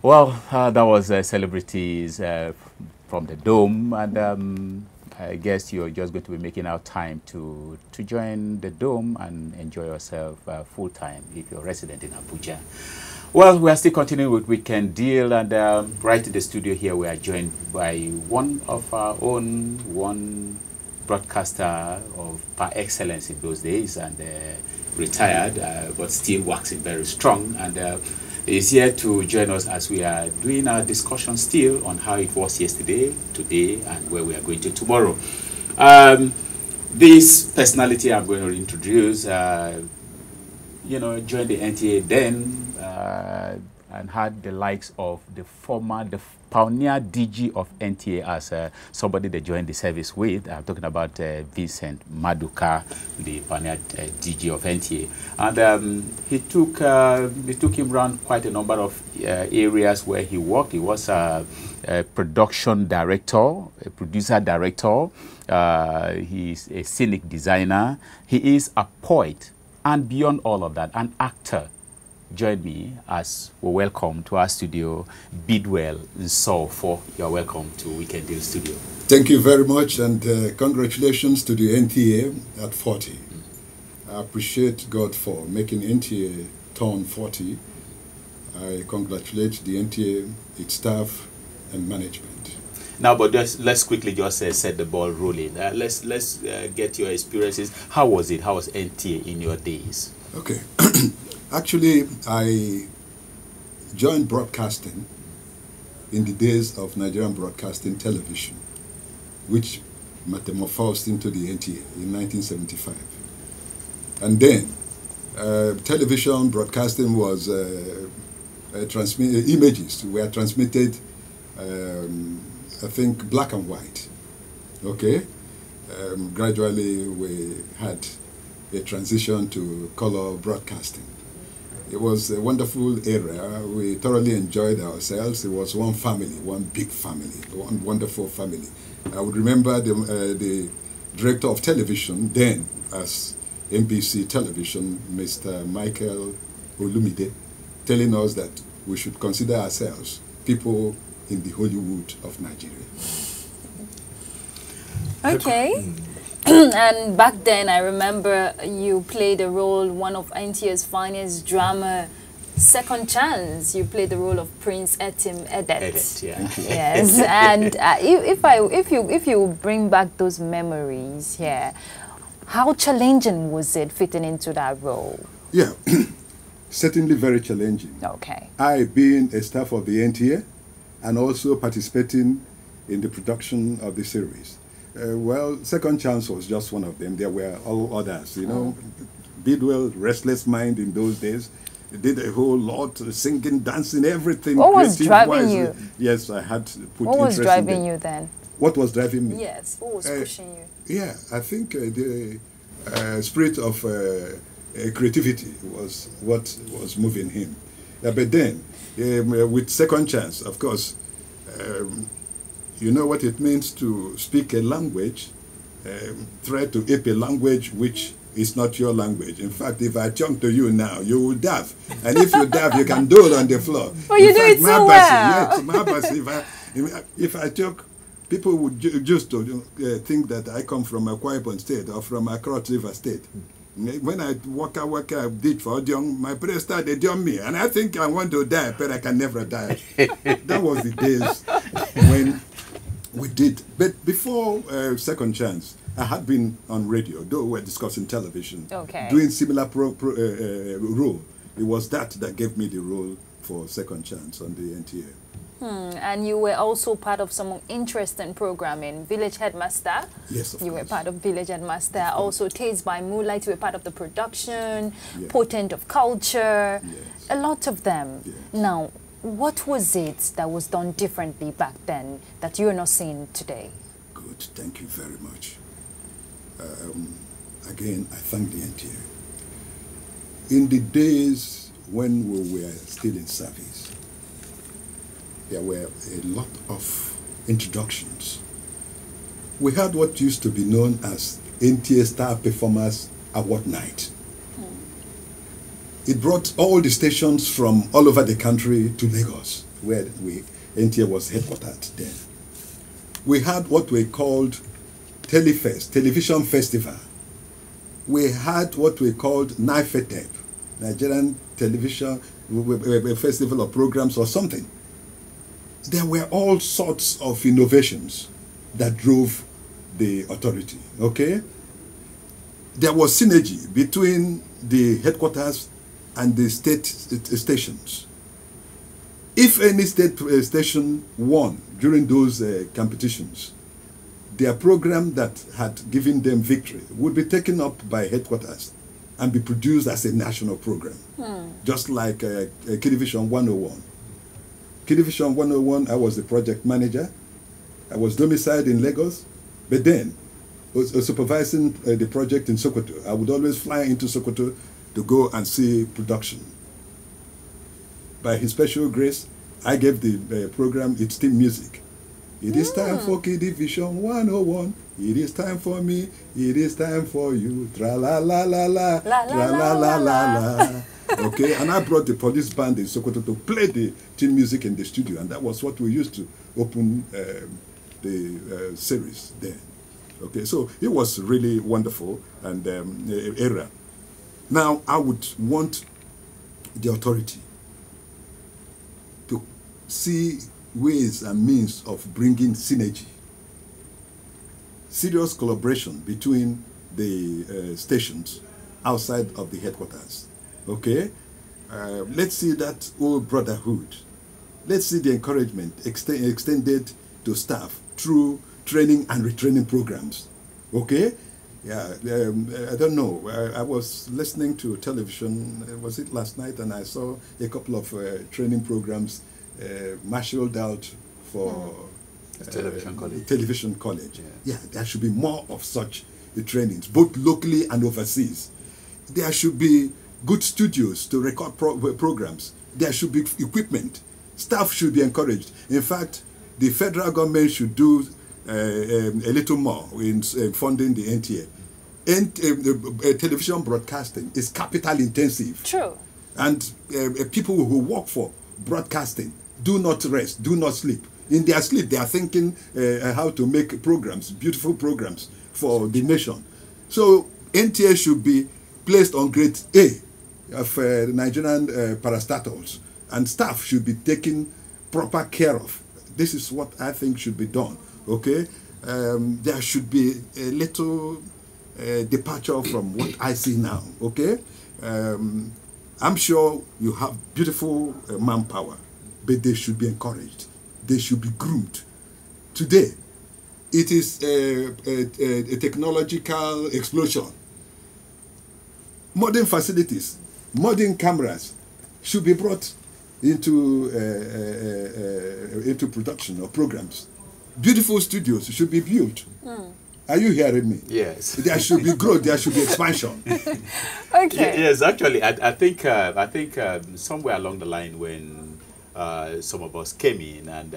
Well, that was celebrities from the Dome, and I guess you're just going to be making out time to join the Dome and enjoy yourself full time if you're resident in Abuja. Well, we are still continuing with Weekend Deal, and right in the studio here we are joined by one of our own, one broadcaster of par excellence in those days, and retired, but still waxing very strong, and is here to join us as we are doing our discussion still on how it was yesterday, today, and where we are going to tomorrow. This personality I'm going to introduce, you know, joined the NTA then and had the likes of the pioneer DG of NTA as somebody they joined the service with. I'm talking about Vincent Maduka, the pioneer DG of NTA. And he took him around quite a number of areas where he worked. He was a production director, a producer director. He's a scenic designer. He is a poet. And beyond all of that, an actor. Join me as we welcome to our studio Bidwell Nsofo. You're welcome to Weekend Deal Studio. Thank you very much, and congratulations to the NTA at 40. I appreciate God for making NTA turn 40. I congratulate the NTA, its staff, and management. Now, but let's quickly just set the ball rolling. Let's get your experiences. How was it? How was NTA in your days? Okay. Actually, I joined broadcasting in the days of Nigerian Broadcasting Television, which metamorphosed into the NTA in 1975. And then, television broadcasting was, images were transmitted, I think, black and white. Okay? Gradually, we had a transition to color broadcasting. It was a wonderful era. We thoroughly enjoyed ourselves. It was one family, one big family, one wonderful family. I would remember the director of television then as MBC Television, Mr. Michael Olumide, telling us that we should consider ourselves people in the Hollywood of Nigeria. Okay. And back then, I remember you played a role, one of NTA's finest drama, Second Chance. You played the role of Prince Etim Edet. Yeah. Yes. And if you bring back those memories here, how challenging was it fitting into that role? Yeah, certainly very challenging. Okay. I being a staff of the NTA and also participating in the production of the series. Well, Second Chance was just one of them. There were all others, you know. Bidwell, Restless Mind in those days. They did a whole lot, singing, dancing, everything. What was driving you? Yes, I had to put What was interest driving in you then? What was driving me? Yes, what was pushing you? Yeah, I think the spirit of creativity was what was moving him. But then, with Second Chance, of course, you know what it means to speak a language, try to ape a language which is not your language. In fact, if I jump to you now, you will dab. And if you dab, you can dole on the floor. But you do it so well. Yes, if I talk, people would just think that I come from Akwa Ibom State or from Cross River State. When I I did for Odion, my prayer started on me. And I think I want to die, but I can never die. That was the days when we did. But before Second Chance, I had been on radio, though we were discussing television, doing similar role. It was that gave me the role for Second Chance on the NTA. And you were also part of some interesting programming, Village Headmaster. Yes, of You course. were part of Village Headmaster. Also, Taste by Moonlight, you were part of the production, Yes. Potent of Culture, Yes. a lot of them. Yes. Now, what was it that was done differently back then that you're not seeing today? Good, thank you very much. Again, I thank the NTA. In the days when we were still in service, there were a lot of introductions. We had what used to be known as NTA Star Performers Award Night. It brought all the stations from all over the country to Lagos, where NTA was headquartered then. We had what we called Telefest, Television Festival. We had what we called NIFETEP, Nigerian Television Festival of Programs or something. There were all sorts of innovations that drove the authority, okay? There was synergy between the headquarters and the state stations. If any state station won during those competitions, their program that had given them victory would be taken up by headquarters and be produced as a national program, just like Television 101. Television 101, I was the project manager. I was domiciled in Lagos, but then was supervising the project in Sokoto. I would always fly into Sokoto to go and see production. By his special grace, I gave the program its theme music. It is time for Television 101. It is time for me. It is time for you. Tra la la la la. Tra la la la la. Okay, and I brought the police band in Sokoto to play the theme music in the studio, and that was what we used to open the series then. Okay, so it was really wonderful and era. Now I would want the authority to see ways and means of bringing synergy, serious collaboration between the stations outside of the headquarters. Okay, let's see that old brotherhood. Let's see the encouragement extended to staff through training and retraining programs. Okay, yeah, I don't know. I was listening to television, was it last night, and I saw a couple of training programs marshaled out for Television College. Television College. Yeah, there should be more of such trainings, both locally and overseas. There should be good studios to record programs. There should be equipment. Staff should be encouraged. In fact, the federal government should do a little more in funding the NTA. Television broadcasting is capital intensive. True. And people who work for broadcasting do not rest, do not sleep. In their sleep, they are thinking how to make programs, beautiful programs for the nation. So NTA should be placed on grade A of Nigerian parastatals, and staff should be taken proper care of. This is what I think should be done. Okay, there should be a little departure from what I see now. Okay, I'm sure you have beautiful manpower, but they should be encouraged. They should be groomed. Today, it is a technological explosion. Modern facilities, modern cameras should be brought into production or programs. Beautiful studios should be built. Are you hearing me? Yes. There should be growth. There should be expansion. Okay. Yes, actually, I think somewhere along the line when some of us came in and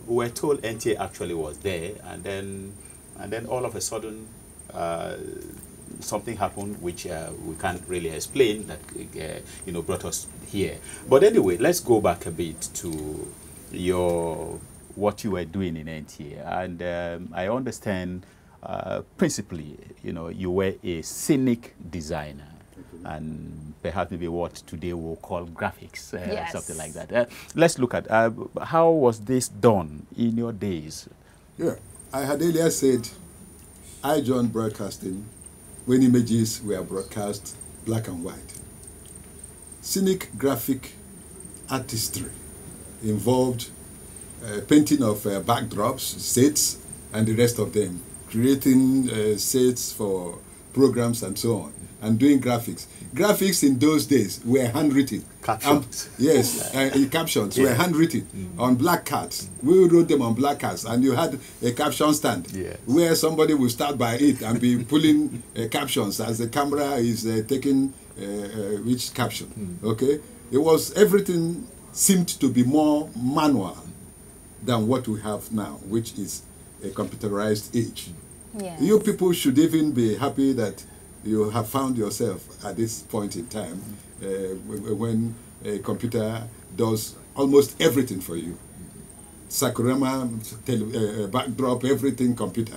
we were told NTA actually was there, and then all of a sudden something happened which we can't really explain that brought us here. But anyway, let's go back a bit to what you were doing in NTA, and I understand principally, you were a scenic designer, and perhaps maybe what today we'll call graphics, Yes. something like that. Let's look at how was this done in your days? Yeah, I had earlier said I joined broadcasting when images were broadcast black and white. Scenic graphic artistry involved painting of backdrops, sets, and the rest of them, creating sets for programs and so on, and doing graphics. Graphics in those days were handwritten. Captions. Yes, captions were handwritten on black cards. We wrote them on black cards, and you had a caption stand where somebody would start by it and be pulling captions as the camera is taking each caption. Okay, it was everything seemed to be more manual than what we have now, which is a computerized age. Yes. You people should even be happy that you have found yourself at this point in time when a computer does almost everything for you. Sakurama, backdrop, everything computer.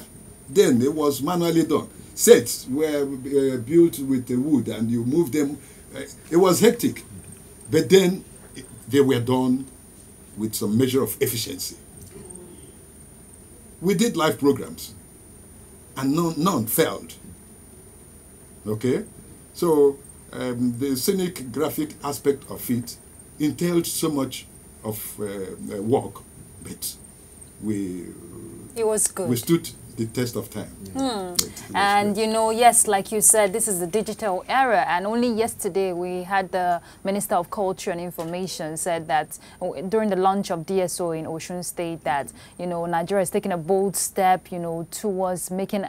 Then it was manually done. Sets were built with the wood and you move them. It was hectic. But then they were done with some measure of efficiency. We did live programs and none failed. Okay, so the scenic graphic aspect of it entailed so much of work, but it was good. We stood the test of time. And you know, yes, like you said, this is the digital era, and only yesterday we had the Minister of Culture and Information said that during the launch of DSO in Osun State that, you know, Nigeria is taking a bold step, you know, towards becoming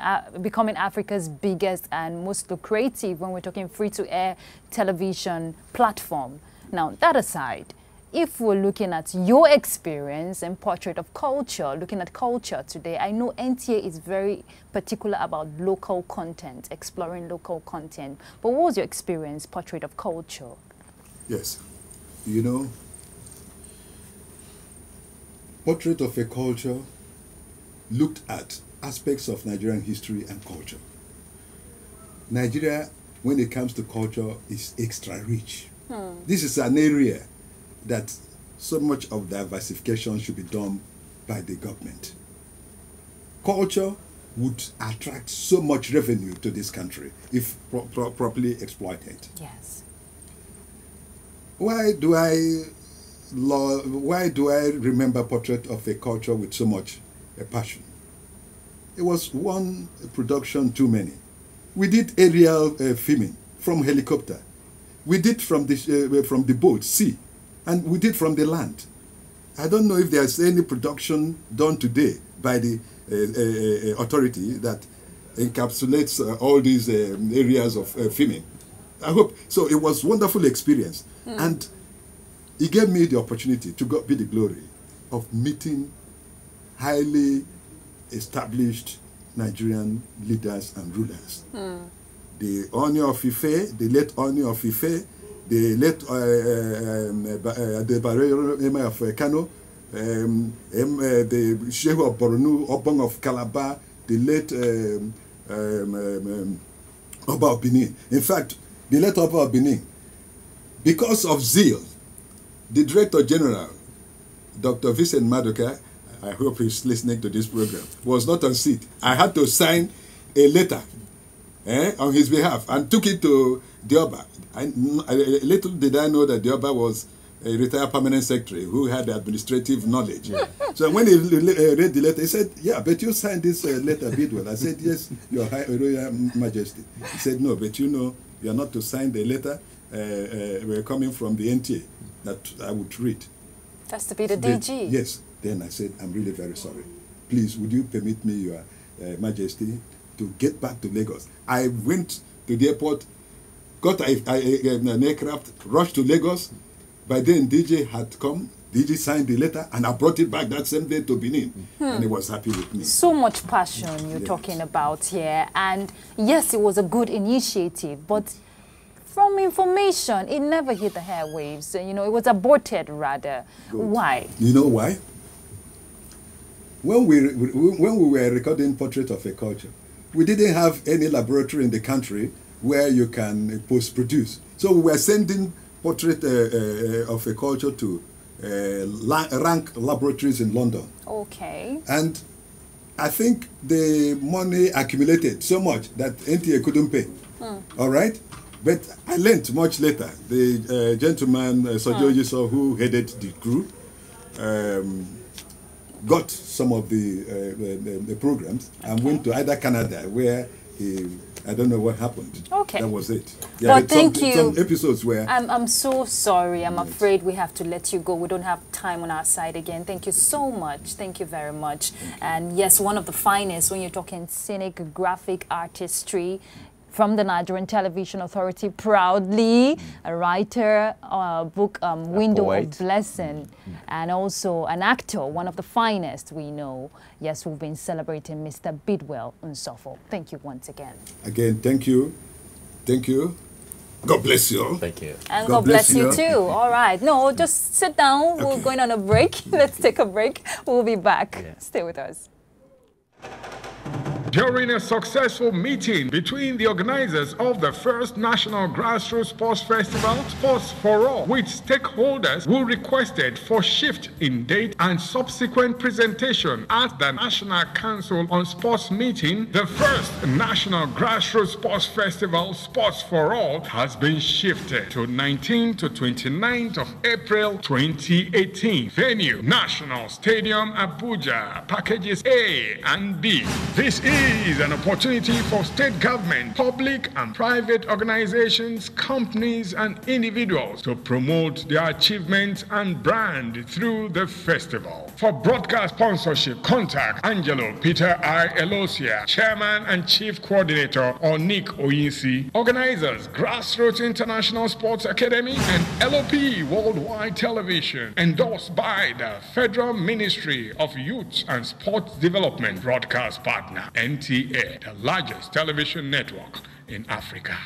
Africa's biggest and most lucrative, when we're talking free-to-air television platform. Now, that aside, if we're looking at your experience and portrait of culture, looking at culture today, I know NTA is very particular about local content, exploring local content. But what was your experience, portrait of culture? Yes. You know, portrait of a culture looked at aspects of Nigerian history and culture. Nigeria, when it comes to culture, is extra rich. This is an area that so much of diversification should be done by the government. Culture would attract so much revenue to this country if properly exploited. Yes. Why do I remember portrait of a culture with so much passion? It was one production too many. We did aerial filming from helicopter. We did from the boat, sea. And we did from the land. I don't know if there's any production done today by the authority that encapsulates all these areas of filming. I hope. So it was a wonderful experience. And it gave me the opportunity to be the glory of meeting highly established Nigerian leaders and rulers. The Oni of Ife, the late Oni of Ife, the late the Barrio Emir of Kano, the Sheikh of Borno, Obong of Calabar, the late Oba of Benin. In fact, the late Oba of Benin, because of zeal, the Director General, Dr. Vincent Maduka, I hope he's listening to this program, was not on seat. I had to sign a letter on his behalf and took it to the Oba. Little did I know that the Oba was a retired permanent secretary who had administrative knowledge. So when he read the letter, he said, "Yeah, but you signed this letter, Bidwell." I said, "Yes, Your Royal Majesty." He said, "No, but you know, you are not to sign the letter. We're coming from the NTA that I would read." That's to be the DG. Yes. Then I said, "I'm really very sorry. Please, would you permit me, Your Majesty, to get back to Lagos?" I went to the airport, got an aircraft, rushed to Lagos. By then, DJ had come. DJ signed the letter, and I brought it back that same day to Benin, and he was happy with me. So much passion you're talking about here, and yes, it was a good initiative, but from information, it never hit the airwaves. You know, it was aborted rather. Good. Why? You know why? When we were recording Portrait of a Culture, we didn't have any laboratory in the country where you can post-produce. So we were sending Portrait of a Culture to rank laboratories in London. Okay. And I think the money accumulated so much that NTA couldn't pay. All right? But I learned much later. The gentleman, Sojo Yiso, who headed the crew, got some of the programs and went to either Canada, where I don't know what happened. Okay. That was it. But thank you. Some episodes where... I'm so sorry. I'm afraid we have to let you go. We don't have time on our side again. Thank you so much. Thank you very much. And yes, one of the finest when you're talking scenic graphic artistry from the Nigerian Television Authority, proudly a writer, book Window of Blessing, and also an actor, one of the finest we know. Yes, we've been celebrating Mr. Bidwell Nsofo. Thank you once again. Again, thank you. Thank you. God bless you all. Thank you. And God bless you too. All right. No, just sit down. Okay. We're going on a break. Let's take a break. We'll be back. Yeah. Stay with us. During a successful meeting between the organizers of the first National Grassroots Sports Festival, Sports for All, with stakeholders who requested for shift in date and subsequent presentation at the National Council on Sports meeting, the first National Grassroots Sports Festival, Sports for All, has been shifted to 19th to 29th of April 2018. Venue, National Stadium, Abuja, packages A and B. This is an opportunity for state government, public and private organizations, companies and individuals to promote their achievements and brand through the festival. For broadcast sponsorship, contact Angelo Peter I. Elosia, Chairman and Chief Coordinator, or Nick Oyinsi. Organizers, Grassroots International Sports Academy and LOP Worldwide Television. Endorsed by the Federal Ministry of Youth and Sports Development. Broadcast partner, NTA, the largest television network in Africa.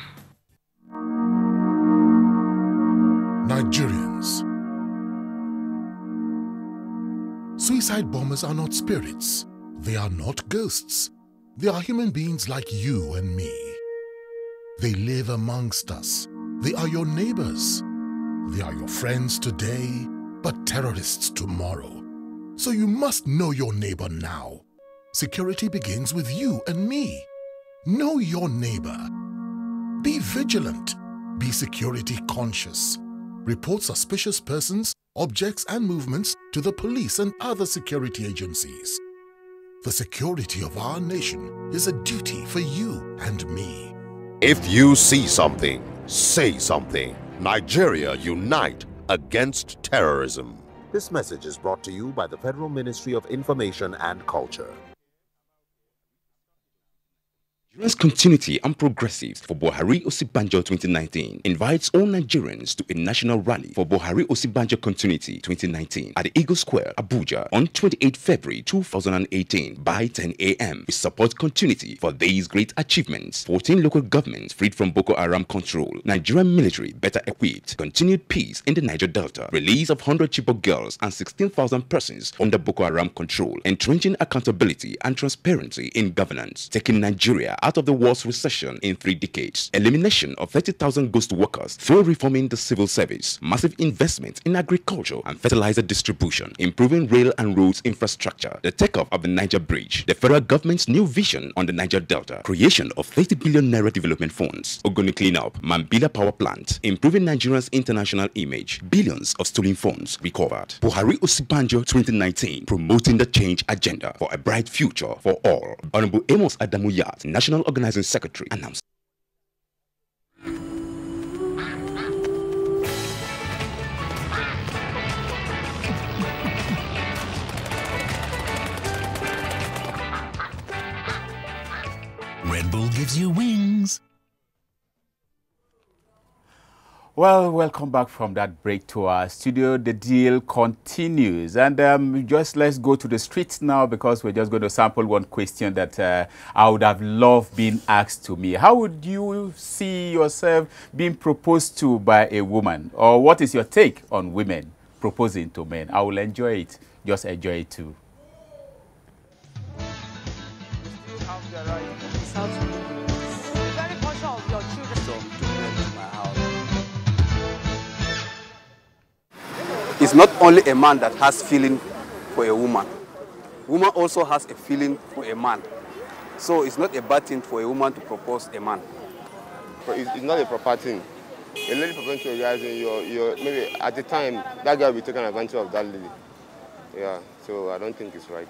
Nigerians. Suicide bombers are not spirits. They are not ghosts. They are human beings like you and me. They live amongst us. They are your neighbors. They are your friends today, but terrorists tomorrow. So you must know your neighbor now. Security begins with you and me. Know your neighbor. Be vigilant. Be security conscious. Report suspicious persons, objects, and movements to the police and other security agencies. The security of our nation is a duty for you and me. If you see something, say something. Nigeria, unite against terrorism. This message is brought to you by the Federal Ministry of Information and Culture. Nigeria's Continuity and Progressives for Buhari Osibanjo 2019 invites all Nigerians to a national rally for Buhari Osibanjo Continuity 2019 at the Eagle Square, Abuja on 28 February 2018 by 10 a.m. We support continuity for these great achievements. 14 local governments freed from Boko Haram control, Nigerian military better equipped, continued peace in the Niger Delta, release of 100 Chibok girls and 16,000 persons under Boko Haram control, entrenching accountability and transparency in governance, taking Nigeria out of the worst recession in 3 decades, elimination of 30,000 ghost workers through reforming the civil service, massive investment in agriculture and fertilizer distribution, improving rail and roads infrastructure, the takeoff of the Niger Bridge, the federal government's new vision on the Niger Delta, creation of 30 billion naira development funds, Ogoni cleanup, Mambila power plant, improving Nigeria's international image, billions of stolen funds recovered. Buhari Osibanjo 2019, promoting the change agenda for a bright future for all. Honorable Amos Adamuyat, National Organizing Secretary, announced. Red Bull gives you wings. Well, welcome back from that break to our studio. The deal continues. And just let's go to the streets now, because we're just going to sample one question that I would have loved being asked to me. How would you see yourself being proposed to by a woman? Or what is your take on women proposing to men? I will enjoy it. Just enjoy it too. It's not only a man that has feeling for a woman. Woman also has a feeling for a man. So it's not a bad thing for a woman to propose a man. But it's not a proper thing. A lady proposing to a guy, maybe at the time, that guy will be taking advantage of that lady. Yeah, so I don't think it's right.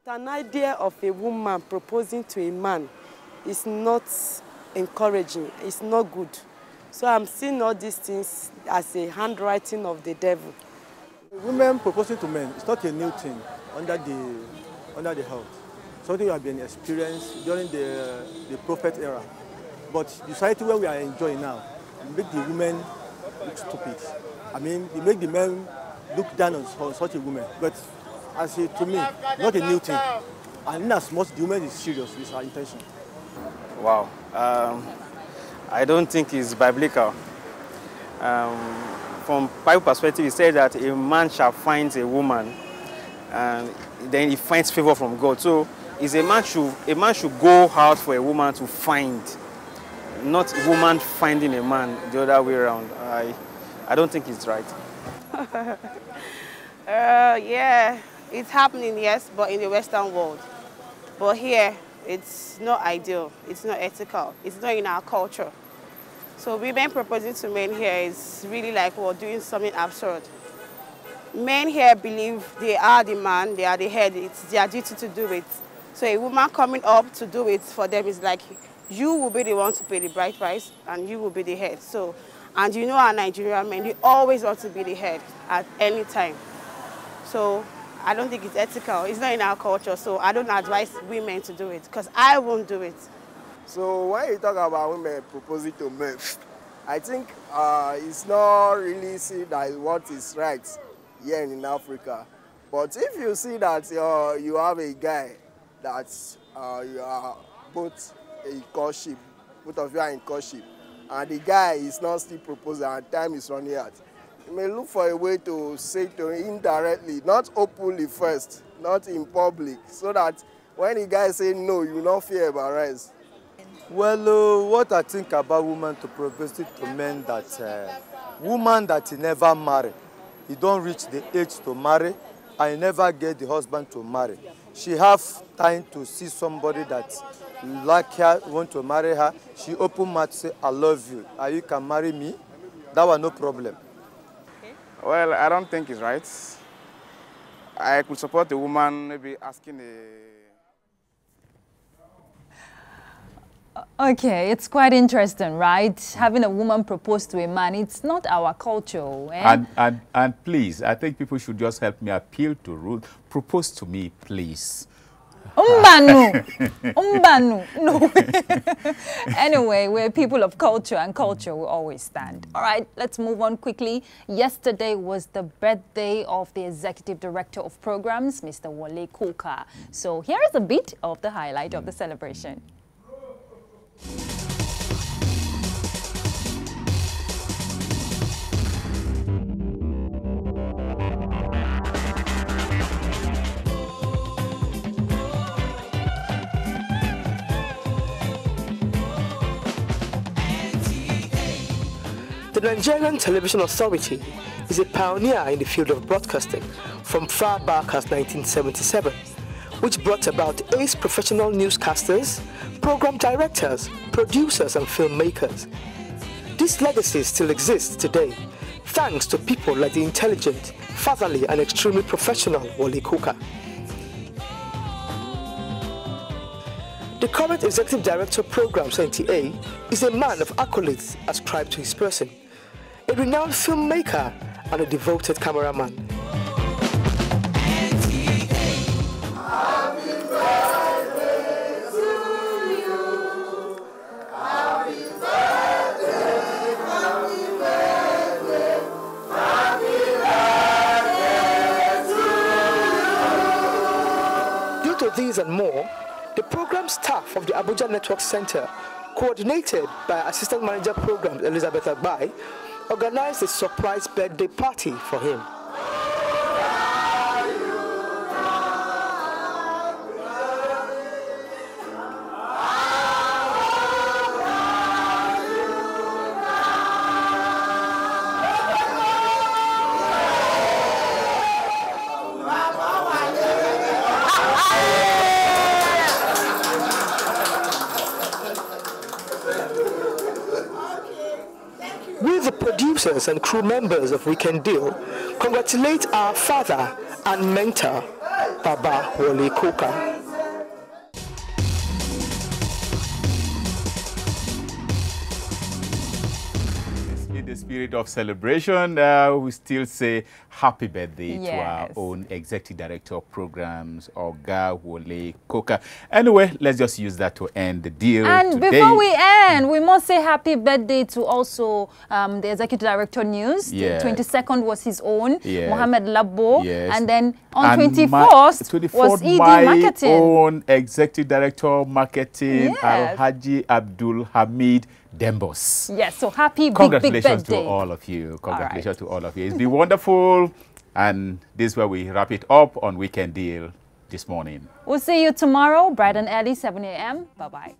An idea of a woman proposing to a man is not encouraging, it's not good. So I'm seeing all these things as a handwriting of the devil. Women proposing to men is not a new thing under the health. Something we have been experienced during the prophet era. But the society where we are enjoying now make the women look stupid. I mean, they make the men look down on such a woman. But to me, not a new thing. And in as much the woman is serious with her intention. Wow. I don't think it's biblical. From Bible perspective, it says that a man shall find a woman, and then he finds favor from God. So, a man should go out for a woman to find, not a woman finding a man the other way around. I don't think it's right. Yeah, it's happening, yes, but in the Western world. But here, it's not ideal, it's not ethical, it's not in our culture. So women proposing to men here is really like we're doing something absurd. Men here believe they are the man, they are the head, it's their duty to do it. So a woman coming up to do it for them is like, you will be the one to pay the bride price and you will be the head. So, and you know our Nigerian men, they always want to be the head at any time. So I don't think it's ethical. It's not in our culture, so I don't advise women to do it because I won't do it. So when you talk about women proposing to men, I think it's not really seen as what is right here in Africa. But if you see that you have a guy that you are both in courtship, both of you are in courtship, and the guy is not still proposing and time is running out, you may look for a way to say to him indirectly, not openly first, not in public, so that when the guy say no, you not fear embarrassed. Well, what I think about women to propose to men that woman that he never marry, he don't reach the age to marry, and he never get the husband to marry. She have time to see somebody that like her, want to marry her. She open mouth to say, I love you, and you can marry me. That was no problem. Well, I don't think it's right. I could support the woman maybe asking Okay, it's quite interesting, right? Having a woman propose to a man, it's not our culture. Eh? And please, I think people should just help me appeal to Ruth. Propose to me, please. Umbanu. Umbanu. No. Anyway, we're people of culture, and culture will always stand. All right, let's move on quickly. Yesterday was the birthday of the Executive Director of Programs, Mr. Wole Koka. So here is a bit of the highlight of the celebration. The Nigerian Television Authority is a pioneer in the field of broadcasting from far back as 1977, which brought about ace professional newscasters, program directors, producers and filmmakers. This legacy still exists today, thanks to people like the intelligent, fatherly and extremely professional Wole Koka. The current Executive Director of Programs, NTA, is a man of accolades ascribed to his person, a renowned filmmaker and a devoted cameraman. Due to these and more, the program staff of the Abuja Network Center, coordinated by Assistant Manager Programs Elizabeth Agbai, organized a surprise birthday party for him. We, the producers and crew members of Weekend Deal, congratulate our father and mentor, Baba Wole Koka. In the spirit of celebration, we still say happy birthday to our own Executive Director of Programs, Oga Wole Koka. Anyway, let's just use that to end the deal today. Before we end, we must say happy birthday to also the Executive Director News. Yes. The 22nd was his own, Yes. Mohammed Labo. Yes. And then on And 24th was ED my Marketing. own Executive Director of Marketing, Yes. Alhaji Abdul Hamid Dembos. Yes, so happy big Congratulations to birthday. all of you. Congratulations to all of you. It's been wonderful. And this is where we wrap it up on Weekend Deal this morning. We'll see you tomorrow, bright and early, 7 a.m. Bye-bye.